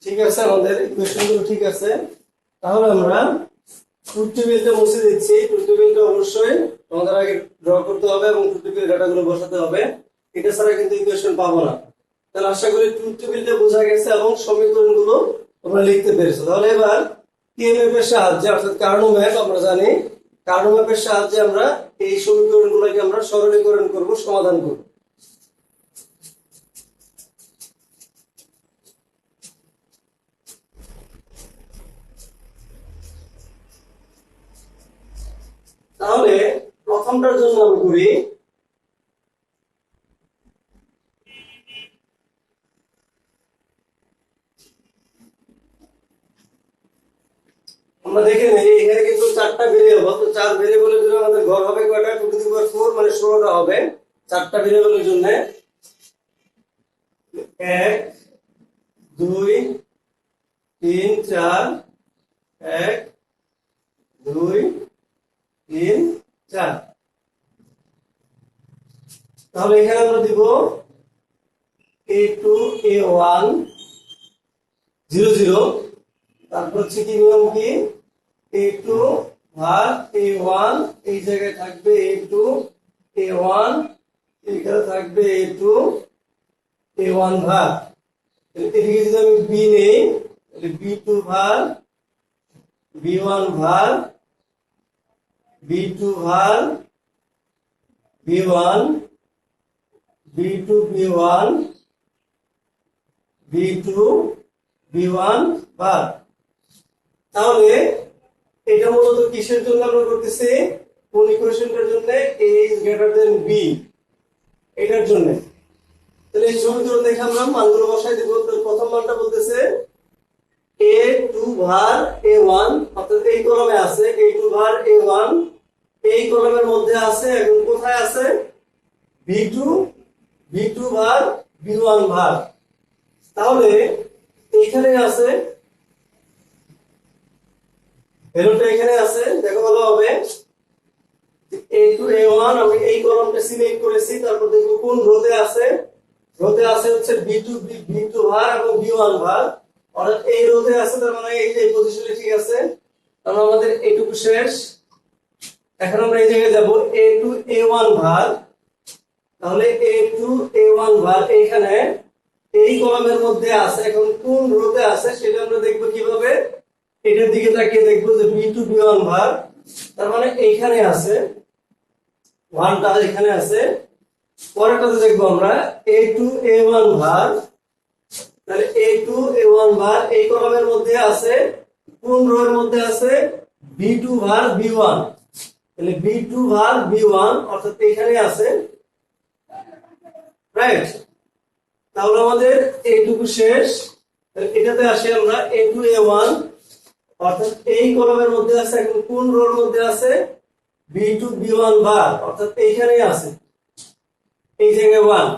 ঠিক আছে, আমাদের ইকুয়েশনগুলো ঠিক আছে। তাহলে আমরা ট্রুথ টেবিলটা মুছে দিচ্ছি। ট্রুথ টেবিলটা অবশ্যই আমাদের আগে ড্র করতে হবে এবং ট্রুথ টেবিল ডাটাগুলো বসাতে হবে, এটা ছাড়া কিন্তু ইকুয়েশন পাবো না। তাহলে আশা করি ট্রুথ টেবিলটা বোঝা গেছে এবং সমীকরণগুলো তোমরা লিখতে পেরেছো। তাহলে এবার কে ম্যাপের সাহায্যে, অর্থাৎ কার্নো ম্যাপ আমরা জানি, কার্নো ম্যাপের সাহায্যে আমরা এই সমীকরণগুলোকে আমরা সরলীকরণ করব, সমাধান করব। তাহলে প্রথমটার জন্য আমি করি আমরা দেখে নেই, এখানে কিন্তু চারটা ভেরিয়েবল, তো চার ভেরিয়েবলের জন্য আমাদের ঘর হবে কয়টা, 2 টু দি পাওয়ার 4 মানে 16টা হবে চারটা ভেরিয়েবলের জন্য। 1 2 3 4, 1 2 3 4। তাহলে এখানে আমরা দিব a2 a1 0 0, তারপর হচ্ছে কি নিয়ম কি, a2 ভাগ a1 এই জায়গায় থাকবে a2 a1, এখানে থাকবে a2 a1 ভাগ, এদিকে যদি আমি b নেই তাহলে b2 ভাগ b1 ভাগ b2 ভাগ b1 b2 b1 b2 b1 ভাগ। তাহলে এটা মূলত কিসের জন্য আমরা করতেছি, কোন ইকুয়েশনটার জন্য, a is greater than b এটার জন্য। তাহলে এই সমীকরণ দেখে আমরা মানগুলো বসাই দেব। তো প্রথম মানটা বলতেছে a2 ভাগ a1, অর্থাৎ এই কলমে আছে a2 ভাগ a1, এই কলমের মধ্যে আছে, এখন কোথায় আছে b2 ভাগ b1 ভাগ। তাহলে এখানে আছে ভ্যালুটা, এখানে আছে, দেখো ভালো হবে a2 a1, আমি এই কলমটা সিলেক্ট করেছি, তারপর দেখবো কোন রোতে আছে। রোতে আছে হচ্ছে বি টু ভার এবং বি1 ভার, অর্থাৎ এই রোতে আছে, তার মানে এই যে পজিশনে ঠিক আছে। তাহলে আমাদের এইটুকু শেষ। এখন আমরা এই জায়গায় যাব A2 A1 ভার। তাহলে A2 A1 ভার এইখানে এই কলামের মধ্যে আছে। এখন কোন রোতে আছে সেটা আমরা দেখবো কিভাবে, এটার দিকে তাকিয়ে দেখবো যে B2 B1 ভার, তার মানে এইখানে আছে, 1টা এখানে আছে। পরেরটাতে দেখবো আমরা A2 A1 ভার। তাহলে A2 A1 ভার এই কলামের মধ্যে আছে, কোন রোর মধ্যে আছে, B2 ভার B1। তাহলে B2 ভার B1 অর্থাৎ এখানে আছে, রাইট। তাহলে আমাদের এইটুকু শেষ। এটাতে আসি আমরা A2 A1 অর্থাৎ এই কলামের মধ্যে আছে। এখন কোন রোর মধ্যে আছে, B2 B1 ভার অর্থাৎ এইখানেই আছে, এই জায়গায় 1।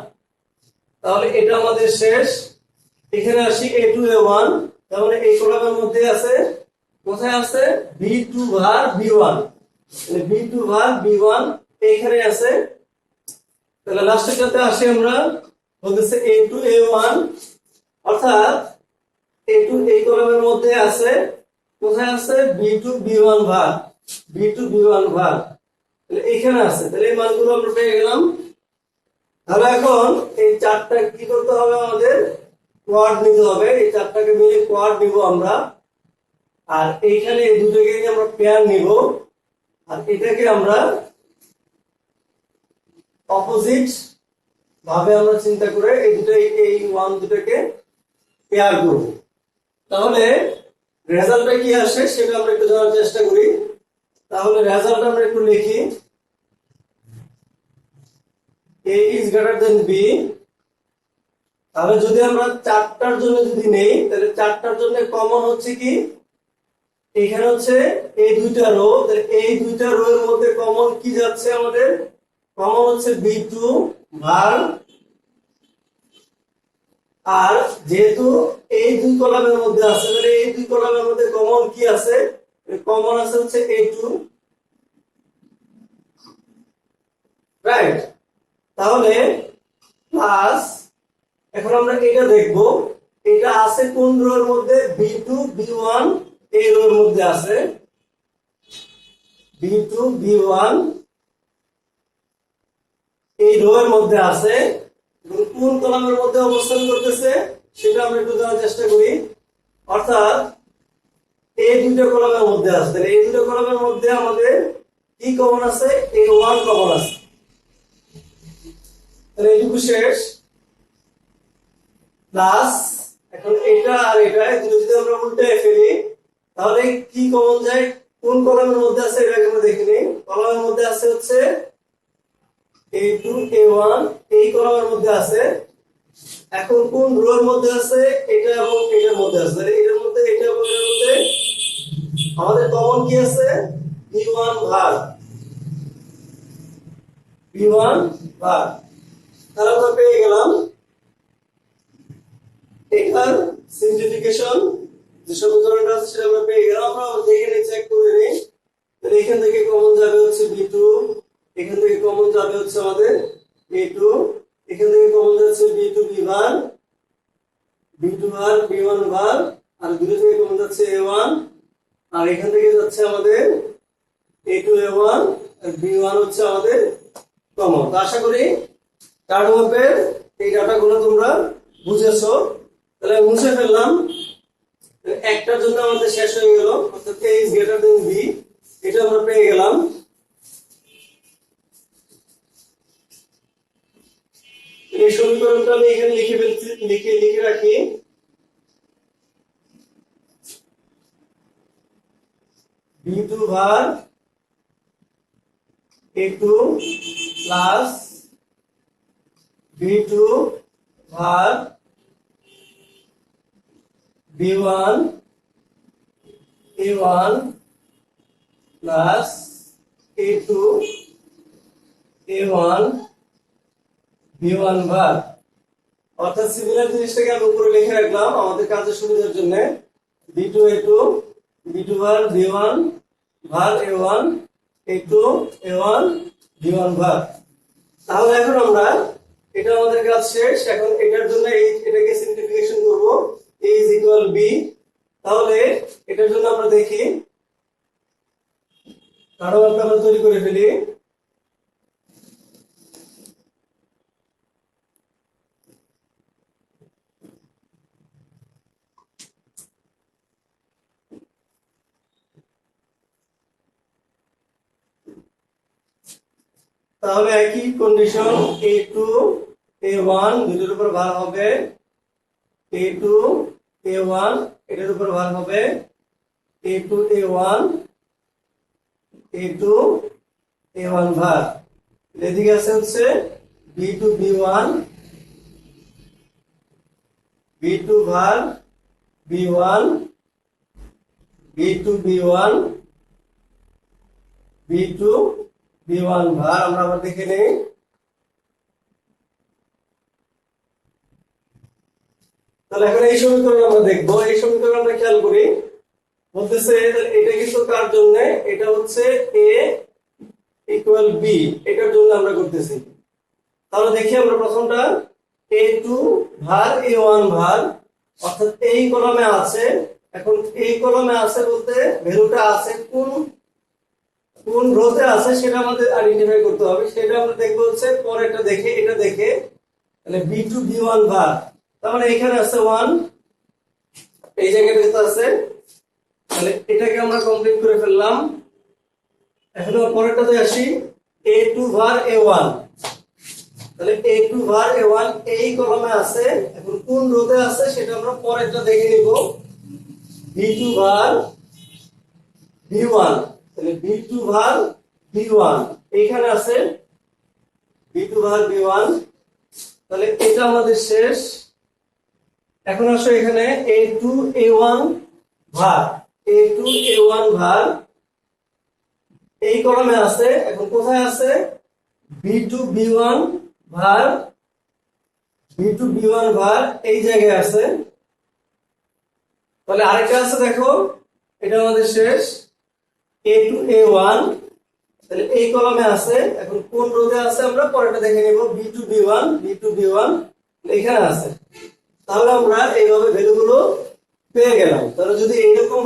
তাহলে এটা আমাদের শেষ। এখানে আসি A2 A1, তাহলে এই কলামের মধ্যে আছে, কোথায় আছে, B2 ভার B1। তাহলে B2 ভার B1 এইখানে আছে। তাহলে লাস্টেরটাতে আসি আমরা, বলতেছে A2 A1 অর্থাৎ A2 এই কলামের মধ্যে আছে, কোথায় আছে, B2 B1 ভার, B2 B1 ভার, তাহলে এখানে আছে। তাহলে এই মানগুলো আমরা পেয়ে গেলাম। তাহলে এখন এই চারটা কি করতে হবে, আমাদের কোয়াড নিতে হবে। এই চারটাকে মিলে কোয়াড নিব আমরা, আর এইখানে এই দুটোকে নিয়ে আমরা পেয়ার নিব, আর এটাকে আমরা অপোজিট ভাবে আমরা চিন্তা করে এই দুটোই, এই 1 দুটোকে পেয়ার করব। তাহলে রেজাল্টটা কি আসে সেটা আমরা একটু জানার চেষ্টা করি। তাহলে রেজাল্ট আমরা একটু লিখি, A is greater than B। তাহলে যদি আমরা চারটার জন্য যদি নেই, তাহলে চারটার জন্য কমন হচ্ছে কি, এখানে হচ্ছে এই দুইটা রো, তাহলে এই দুইটা রো এর মধ্যে কমন কি যাচ্ছে, আমাদের কমন হচ্ছে B2 ভার। আর যেহেতু এই দুই কলামের মধ্যে আছে, তাহলে এই দুই কলামের মধ্যে কমন কি আছে, কমন আছে হচ্ছে A2, রাইট। তাহলে প্লাস, এখন আমরা এটা দেখব, এটা আছে কোন রোর মধ্যে, B2 B1 এই রোর মধ্যে আছে, B2 B1 এই রোর মধ্যে আছে। কোন কলামের মধ্যে অবস্থান করতেছে সেটা আমরা একটু জানার চেষ্টা করি। অর্থাৎ এই দুটো কলামের মধ্যে আছে, তাহলে এই দুটো কলামের মধ্যে আমাদের কি কমন আছে, A1 কমন আছে। তাহলে এইটুকু শেষ। প্লাস এখন এটা আর এটা দুটো যদি আমরা উল্টে ফেলি, তাহলে কি কমন যায়, কোন কলামের মধ্যে আছে এটাকে আমরা দেখে নিই। কলামের মধ্যে আছে হচ্ছে A2 A1 এই কলামের মধ্যে আছে। এখন কোন রোর মধ্যে আছে, এটা এবং এটার মধ্যে আছে। তাহলে এটার মধ্যে, এটা এবং এটার মধ্যে আমাদের কমন কি আছে, B1 ভার, B1 ভার। তাহলে আমরা পেয়ে গেলাম এটার সিম্পলিফিকেশন, যে সমীকরণটা আছে সেটা আমরা পেয়ে গেলাম। আমরা দেখে নিই, চেক করে নিই। তাহলে এখান থেকে কমন যাবে হচ্ছে B2, এখান থেকে কমন যাবে হচ্ছে আমাদের A2, এখান থেকে কমন যাচ্ছে B2 B ভার, B2 ভার B1 ভার, আর দুটো থেকে কমন যাচ্ছে A1, আর এখান থেকে যাচ্ছে আমাদের A2 A1 আর B1 হচ্ছে আমাদের কমন। তো আশা করি কার্ডওয়ার্কের এই ডাটাগুলো তোমরা বুঝেছো। তাহলে মুছে ফেললাম, একটার জন্য আমাদের শেষ হয়ে গেল, অর্থাৎ A is greater than B, এটা আমরা পেয়ে গেলাম। এই সমীকরণটা আমি এখানে লিখে ফেলছি, লিখে রাখি। B2 ভার A2 প্লাস B2 ভার B1 A1 plus A2 A1 B1 ভার। অর্থাৎ সিমিলার জিনিসটাকে আমি উপরে লিখে রাখলাম আমাদের কাজের সুবিধার জন্য। B2 A2 B2 ভার B1 ভার A1 A2 A1 B1 ভার। তাহলে এখন আমরা এটা আমাদের কাজ শেষ। এখন এটার জন্য এটাকে সিম্পলিফিকেশন করব। a is equal b। তাহলে এটার জন্য আমরা দেখি কারো আমরা তৈরি করে ফেলি। তাহলে একই কন্ডিশন a2 a1 দুটোর উপর ভার হবে, a2 a1 এটার উপর ভার হবে, a2 a1 a2 a1 ভার। এদিকে আছে হচ্ছে b2 b1 b2 ভার b1 b2 b1 b2 b1 ভার। আমরা আবার দেখে নেই। তাহলে এখন এই সমীকরণ আমরা দেখবো। এই সমীকরণ আমরা খেয়াল করি, বলতেছে এটা কিন্তু কার জন্য, এটা হচ্ছে a ইকুয়াল b, এটার জন্য আমরা করতেছি। তাহলে দেখি আমরা প্রথমটা a2 ভার a1 ভার, অর্থাৎ এই কলামে আছে। এখন এই কলামে আছে বলতে ভ্যালুটা আছে কোন কোন রোতে আছে সেটা আমাদের আইডেন্টিফাই করতে হবে। সেটা আমরা দেখবো হচ্ছে পরেরটা দেখে, এটা দেখে। তাহলে b2 b1 ভার, তার মানে এখানে আছে 1, এই জায়গাটাতে আছে। তাহলে এটাকে আমরা কমপ্লিট করে ফেললাম। এখন পরেরটাতে আসি a2 ভার a1। তাহলে a2 ভার a1 এই কলামে আছে। এখন কোন রোতে আছে সেটা আমরা পরেরটা দেখে নিব। b2 ভার b1, তাহলে b2 ভার b1 এইখানে আছে b2 ভার b1। তাহলে এটা আমাদের শেষ। এখন আসো এখানে a2 a1 ভার, a2 a1 ভার এই কলামে আছে। এখন কোথায় আছে, b2 b1 ভার, b2 b1 ভার এই জায়গায় আছে। তাহলে আরেকটা আছে দেখো, এটা আমাদের শেষ a2 a1, তাহলে এই কলামে আছে। এখন কোন রোতে আছে আমরা পরেরটা দেখে নিব, b2 b1 b2 b1 এখানে আছে। তাহলে আমরা এইভাবে ভ্যালুগুলো পেয়ে গেলাম। তাহলে যদি এরকম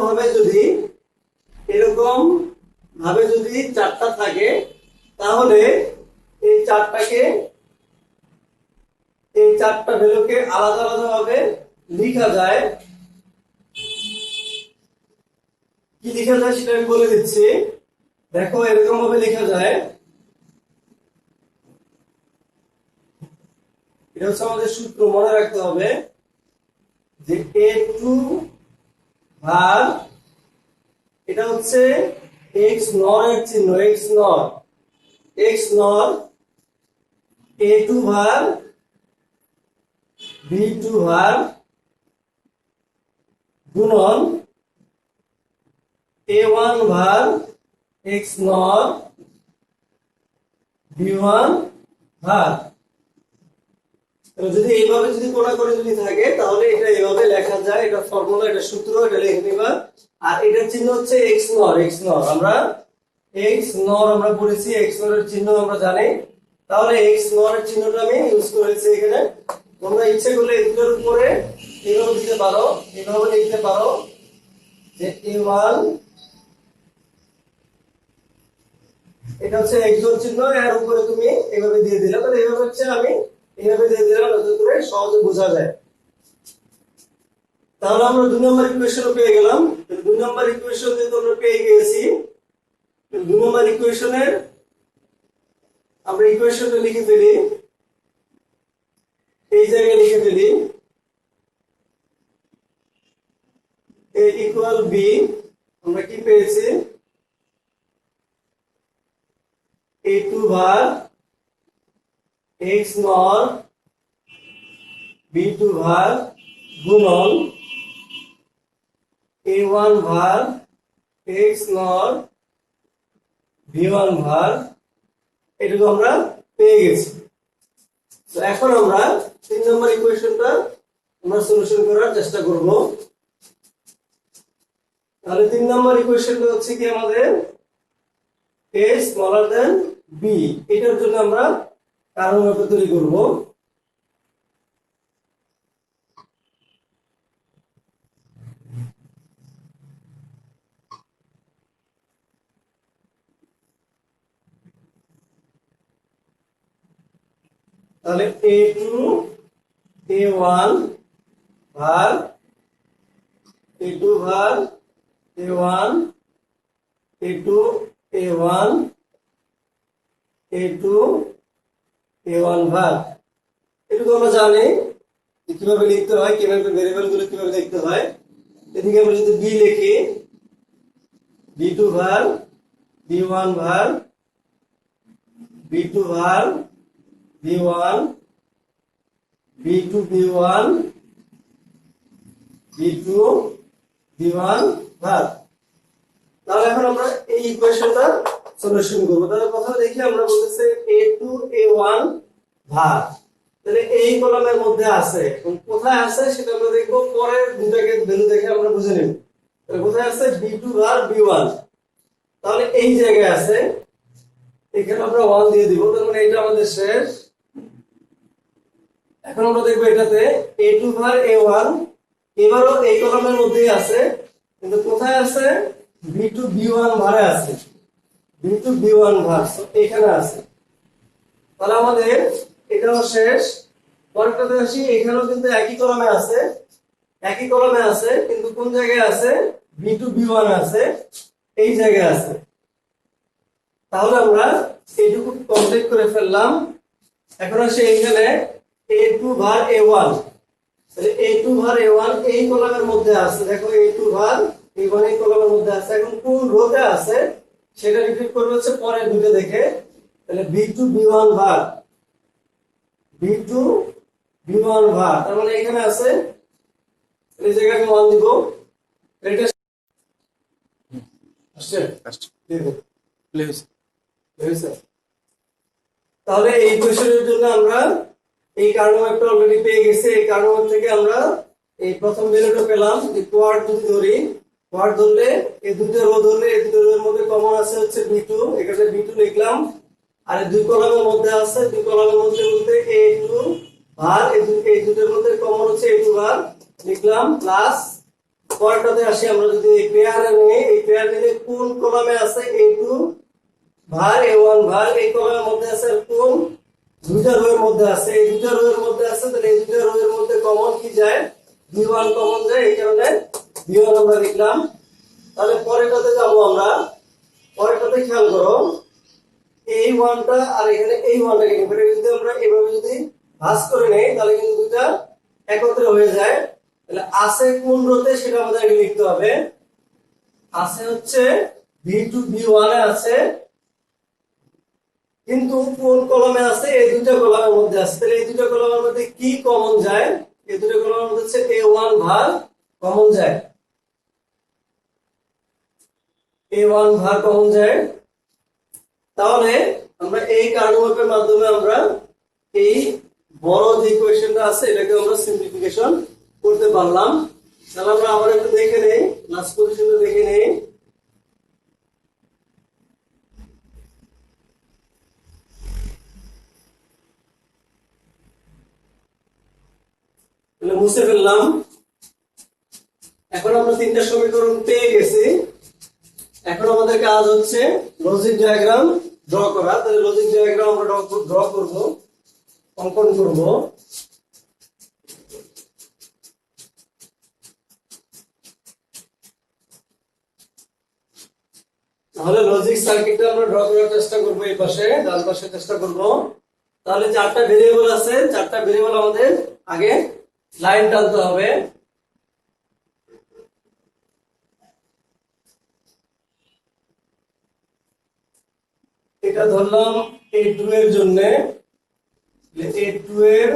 ভাবে যদি চারটা থাকে, তাহলে এই চারটা ভ্যালুকে আলাদা আলাদা ভাবে লেখা যায়। কি লেখা যায় সেটা আমি বলে দিচ্ছি। দেখো এরকম ভাবে লেখা যায়, এটা হচ্ছে আমাদের সূত্র, মনে রাখতে হবে যে a2 ভার, এটা হচ্ছে x নর এর চিহ্ন, x নর a2 ভার b2 ভার গুণন a1 ভার x নর b1 ভার। যদি এইভাবে যদি কোনা করে যদি থাকে, তাহলে এটা এইভাবে লেখা যায়। এটা ফর্মুলা, এটা সূত্র, এটা লিখে নিবা। আর এটার চিহ্ন হচ্ছে x নর। আমরা x নর আমরা পড়েছি, x নর এর চিহ্ন আমরা জানি। তাহলে x নর এর চিহ্নটা আমি ইউজ করেছি এখানে। তোমরা ইচ্ছে করলে এগুলোর উপরে এইভাবে দিতে পারো, এইভাবে লিখতে পারো যে a1, এটা হচ্ছে x এর চিহ্ন, এর উপরে তুমি এইভাবে দিয়ে দিলে। তাহলে এইভাবে হচ্ছে আমি এইভাবে দিয়ে দিলাম যাতে করে সহজে বোঝা যায়। তাহলে আমরা 2 নম্বর ইকুয়েশন পেয়ে গেলাম। 2 নম্বর ইকুয়েশন যেহেতু আমরা পেয়ে গেছি, 2 নম্বর ইকুয়েশনের আমরা ইকুয়েশনটা লিখে ফেলি, এই জায়গায় লিখে ফেলি a ইকুয়াল b। আমরা কি পেয়েছি, a2 ভার x নর b2 ভার গুণন a1 ভার x নর b1 ভার, এটুকু আমরা পেয়ে গেছি। তো এখন আমরা 3 নম্বর ইকুয়েশনটা আমরা সলিউশন করার চেষ্টা করব। তাহলে 3 নম্বর ইকুয়েশনটা হচ্ছে কি আমাদের a স্মলার দেন b, এটার জন্য আমরা কারণ মাপে তৈরি করব। তাহলে A2 A1 ভাগ A2 ভাগ A1 A2 A1 A2 A1 ভাগ, এটুকু আমরা জানি কিভাবে লিখতে হয়, কিভাবে ভেরিয়েবল গুলো কিভাবে লিখতে হয়। এদিকে আমরা যদি বি লিখি, B2 ভাগ B1 ভাগ B2 ভাগ B1 B2 B1 B2 B1 ভাগ। তাহলে এখন আমরা এই ইকুয়েশনটা সলিউশন করব। তাহলে প্রথমে দেখি আমরা বলতেছে A2 A1 ভাগ, তাহলে এই কলামের মধ্যে আছে, কোথায় আছে সেটা আমরা দেখব, পরের দুটাকে ভ্যালু দেখে আমরা বুঝে নেব। তাহলে কোথায় আছে B2 ভাগ B1, তাহলে এই জায়গায় আছে, এখানে আমরা 1 দিয়ে দিব, তার মানে এটা আমাদের শেষ। এখন আমরা দেখব এটাতে A2 ভাগ A1, এবারও এই কলামের মধ্যেই আছে, কিন্তু কোথায় আছে B2 B1 ভাগে আছে, B2 B1 ভাগ এখানে আছে। তাহলে আমাদের এটাও শেষ। পরেরটাতে আসি, এখানেও কিন্তু একই কলামে আছে, একই কলামে আছে, কিন্তু কোন জায়গায় আছে B2 B1 আছে, এই জায়গায় আছে। তাহলে আমরা এইটুকু কমপ্লিট করে ফেললাম। এখন আসি এইখানে A2 ভাগ A1, তাহলে A2 ভাগ A1 এই কলামের মধ্যে আছে, দেখো A2 ভাগ A1 এই কলামের মধ্যে আছে। এখন কোন রোতে আছে সেটা রিপিট করবে হচ্ছে পরের দুটো দেখে। তাহলে B2 B1 ভাগ B2 B1 ভাগ, তার মানে এখানে আছে, এই জায়গায় আমি 1 দিব। এটা আসছে দেখো প্লিজ প্লিজ। তাহলে এই কোশ্চেনের জন্য আমরা এই কার্নোম্যাপটা অলরেডি পেয়ে গেছি। এই কার্নোম্যাপ থেকে আমরা এই প্রথম ভ্যালুটা পেলাম। যে কোয়াড যদি ধরি, কোয়াড ধরলে এই দুটো রো ধরলে এই দুটো রোর মধ্যে কমন আছে হচ্ছে B2, এখানে B2 লিখলাম। আর এই দুই কলামের মধ্যে আছে, দুই কলামের মধ্যে বলতে A2 ভাগ এই দুটোর মধ্যে কমন হচ্ছে A2 ভাগ লিখলাম, প্লাস পরেরটাতে আসি, আমরা যদি এই পেয়ারে নেই, এই পেয়ার নিলে কোন কলামে আছে A2 ভাগ A1 ভাগ এই কলামের মধ্যে আছে, কোন দুইটা রোয়ের মধ্যে আছে, এই দুইটা রোয়ের মধ্যে আছে, তাহলে এই দুইটা রোয়ের মধ্যে কমন কি যায় B1 কমন যায়, এই কারণে B1 আমরা লিখলাম। তাহলে পরেরটাতে যাব আমরা, পরেরটাতে খেয়াল করো এই 1টা আর এখানে এই 1টাকে নিয়ে যদি আমরা এভাবে যদি ভাঁজ করে নেই, তাহলে কিন্তু দুইটা একত্রে হয়ে যায়। তাহলে আছে কোন রোতে সেটা আমাদের আগে লিখতে হবে। আছে হচ্ছে B2 B1 এ আছে, কিন্তু কোন কলামে আছে, এই দুটো কলামের মধ্যে আছে। তাহলে এই দুটো কলামের মধ্যে কি কমন যায়, এই দুটো কলামের মধ্যে হচ্ছে A1 ভাগ কমন যায়, A1 ভাগ কমন যায়। তাহলে আমরা এই কার্নোম্যাপের মাধ্যমে আমরা এই বড় যে ইকুয়েশনটা আছে এটাকে আমরা সিম্পলিফিকেশন করতে পারলাম। তাহলে আমরা আবার একটু দেখে নেই, লাস্ট পজিশনটা দেখে নেই। মুছে ফেললাম। এখন আমরা তিনটা সমীকরণ পেয়ে গেছি। এখন আমাদের কাজ হচ্ছে লজিক ডায়াগ্রাম ড্র করা। তাহলে লজিক ডায়াগ্রাম আমরা ড্র করব, অঙ্কন করব। তাহলে লজিক সার্কিটটা আমরা ড্র করার চেষ্টা করব, এই পাশে ডান পাশে চেষ্টা করব। তাহলে চারটা ভেরিয়েবল আছে, চারটা ভেরিয়েবল আমাদের আগে লাইন টানতে হবে। এটা ধরলাম A2 এর জন্য, A2 এর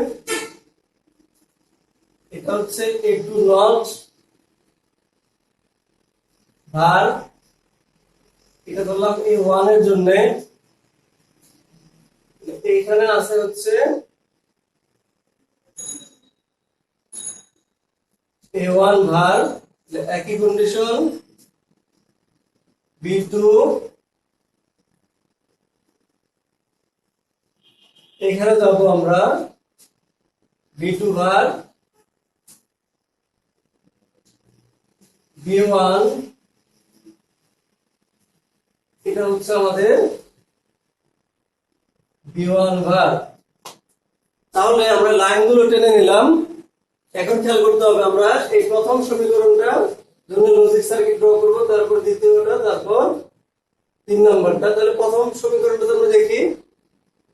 এটা হচ্ছে A2 নট ভাগ, এটা ধরলাম A1 এর জন্য, এইখানে আছে হচ্ছে A1 ভাগ, একই কন্ডিশন B2, এখানে যাব আমরা B2 ভার B1, এটা হচ্ছে আমাদের B1 ভার। তাহলে আমরা লাইনগুলো টেনে নিলাম। এখন খেয়াল করতে হবে আমরা এই প্রথম সমীকরণটা জন্য লজিক সার্কিট ড্র করব, তারপর দ্বিতীয়টা, তারপর 3 নাম্বারটা। তাহলে প্রথম সমীকরণটা আমরা দেখি।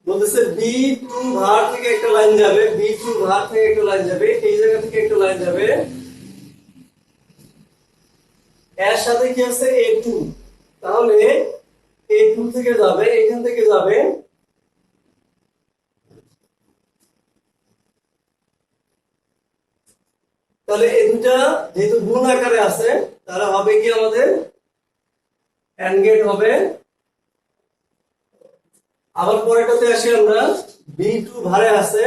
বলতেছে B2 ভার থেকে একটা লাইন যাবে, B2 ভার থেকে একটা লাইন যাবে, এই জায়গা থেকে একটা লাইন যাবে, এর সাথে কি আছে A2। তাহলে A2 থেকে যাবে, এখান থেকে যাবে, তাহলে এই দুটা যেহেতু গুণ আকারে আছে তাহলে হবে কি আমাদের এন্ড গেট হবে। আবার পরেরটাতে আসি আমরা, B2 ভারে আছে,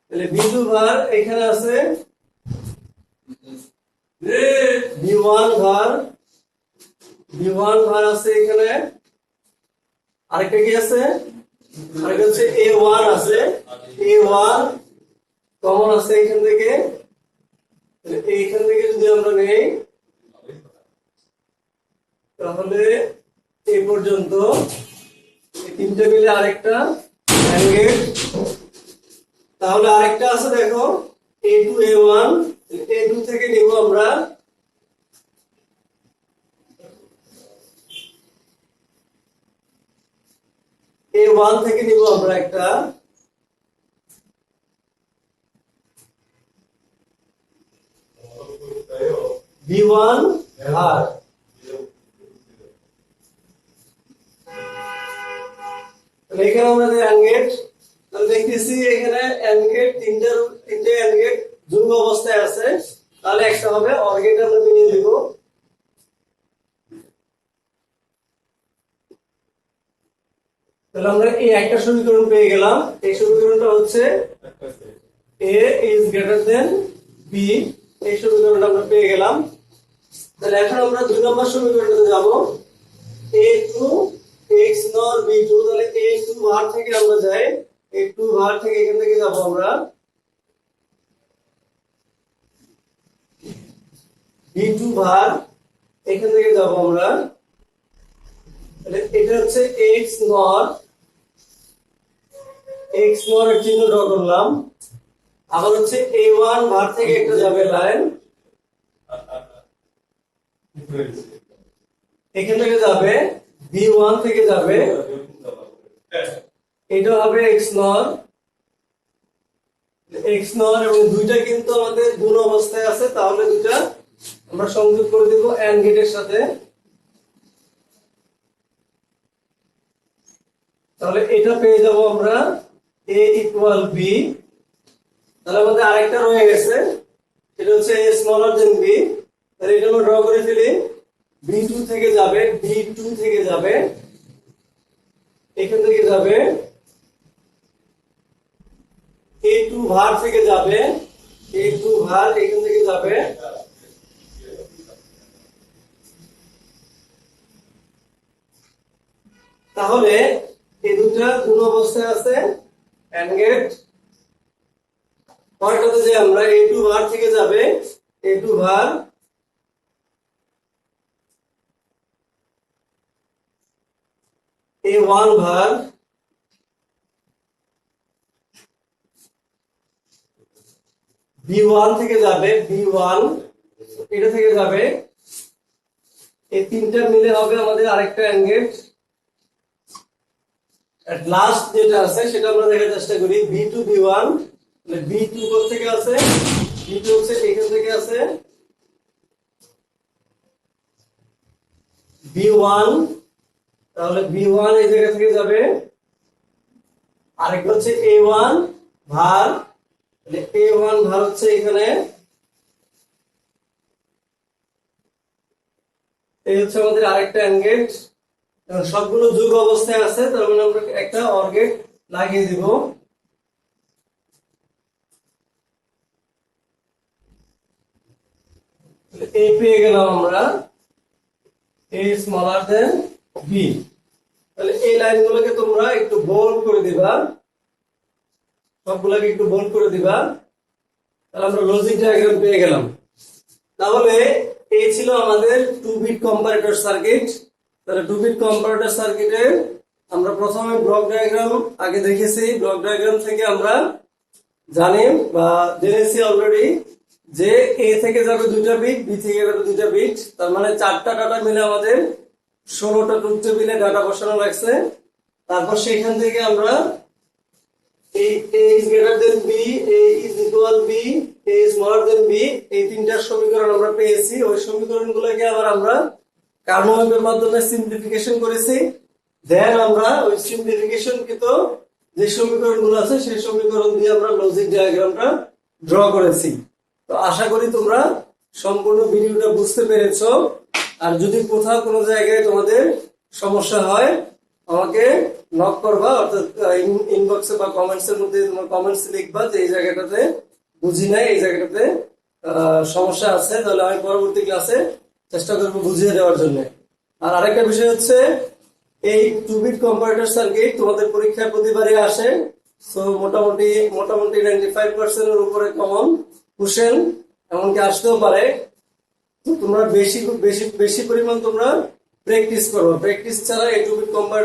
তাহলে B2 ভার এখানে আছে, B1 ভার, B1 ভার আছে এখানে, আরেকটা কি আছে, আরেকটা হচ্ছে A1 আছে, A1 কমন আছে এখান থেকে। এইখান থেকে যদি আমরা নেই তাহলে এই পর্যন্ত তিনটা মিলে আরেকটা AND গেট। তাহলে আরেকটা আছে দেখো A2 A1, A2 থেকে নিব আমরা A1 থেকে নিব আমরা একটা, B1 ভার। এখানে আমাদের AND গেট, তাহলে দেখতেছি এখানে AND গেট তিনটে AND গেট যুগ্ম অবস্থায় আছে, তাহলে একটা হবে OR গেট আমরা মিলিয়ে দিব। তাহলে আমরা এই একটা সমীকরণ পেয়ে গেলাম। এই সমীকরণটা হচ্ছে A is greater than B, এই সমীকরণটা আমরা পেয়ে গেলাম। তাহলে এখন আমরা 2 নম্বর সমীকরণটাতে যাব, A2 x নর B2, তাহলে A2 ভার থেকে আমরা যাই, A2 ভার থেকে এখান থেকে যাব আমরা B2 ভার, এখান থেকে যাব আমরা, তাহলে এটা হচ্ছে x নর, x নর এর চিহ্ন ড্র করলাম। আবার হচ্ছে A1 ভার থেকে একটা যাবে লাইন, এখান থেকে যাবে B1 থেকে যাবে, এটা হবে x নর, x নর, এবং দুইটা কিন্তু আমাদের গুণ অবস্থায় আছে, তাহলে দুইটা আমরা সংযোগ করে দেব AND গেটের সাথে। তাহলে এটা পেয়ে যাব আমরা A ইকুয়াল B। তাহলে আমাদের আরেকটা রয়ে গেছে, এটা হচ্ছে A স্মলার দেন B। তাহলে এটা আমরা ড্র করে ফেলি। B2 থেকে যাবে, B2 থেকে যাবে, এখান থেকে যাবে A2 ভার থেকে যাবে, A2 ভার এখান থেকে যাবে, তাহলে এই দুটো গুণ অবস্থায় আছে AND গেট। পরেরটাতে যে আমরা A2 ভার থেকে যাবে, A2 ভার, A1 ভার, B1 থেকে যাবে, B1 এটা থেকে যাবে, এই তিনটা মিলে হবে আমাদের আরেকটা AND গেট। এট লাস্ট যেটা আছে সেটা আমরা দেখার চেষ্টা করি, B2 B1, মানে B2 কোথা থেকে আছে, B2 হচ্ছে এখান থেকে আছে, B1, তাহলে B1 এই জায়গা থেকে যাবে, আরেকটা হচ্ছে A1 ভার, A1 ভার হচ্ছে এখানে, এই হচ্ছে আমাদের আরেকটা AND গেট। সবগুলো যোগ অবস্থায় আছে, তার মানে আমরা একটা OR গেট লাগিয়ে দিব। A পেয়ে গেলাম আমরা, A স্মলার দেন B। তাহলে এই লাইনগুলোকে তোমরা একটু বোল্ড করে দিবা। সবগুলাকে একটু বোল্ড করে দিবা। তাহলে আমরা লজিক ডায়াগ্রাম পেয়ে গেলাম। তাহলে এই ছিল আমাদের 2 বিট কম্পারেটর সার্কিট। তাহলে 2 বিট কম্পারেটর সার্কিটে আমরা প্রথমে ব্লক ডায়াগ্রাম আগে দেখেছি। ব্লক ডায়াগ্রাম থেকে আমরা জানি বা জেনেছি অলরেডি যে এ থেকে যাবে 2টা বিট, বি থেকে যাবে 2টা বিট, তার মানে 4টা ডাটা মিলে আমাদের 16টা ট্রুথ টেবিলে ডাটা বসানো লাগছে। তারপর সেখান থেকে আমরা A is greater than B, A is equal B, A is smaller than B, এই তিনটা সমীকরণ আমরা পেয়েছি। ওই সমীকরণগুলোকে আবার আমরা কার্নোমের মাধ্যমে সিম্পলিফিকেশন করেছি। দেন আমরা ওই সিম্পলিফিকেশন কৃত যে সমীকরণগুলো আছে সেই সমীকরণ দিয়ে আমরা লজিক ডায়াগ্রামটা ড্র করেছি। তো আশা করি তোমরা সম্পূর্ণ ভিডিওটা বুঝতে পেরেছো। আর যদি কোথাও কোনো জায়গায় তোমাদের সমস্যা হয় আমাকে নক করবা, অর্থাৎ ইনবক্সে বা কমেন্টস এর মধ্যে তোমার কমেন্টস লিখবা যে এই জায়গাটাতে বুঝি নাই, এই জায়গাটাতে সমস্যা আছে, তাহলে আমি পরবর্তী ক্লাসে চেষ্টা করবো বুঝিয়ে দেওয়ার জন্য। আর আরেকটা বিষয় হচ্ছে এই 2 বিট কম্পারেটর সার্কিট তোমাদের পরীক্ষায় প্রতিবারই আসে। সো মোটামুটি 95% এর উপরে কমন কোশ্চেন এমনকি আসতেও পারে। তো তোমরা বেশি বেশি বেশি পরিমাণ তোমরা প্র্যাকটিস করো। প্র্যাকটিস ছাড়া এই 2 বিট কম্পারেটর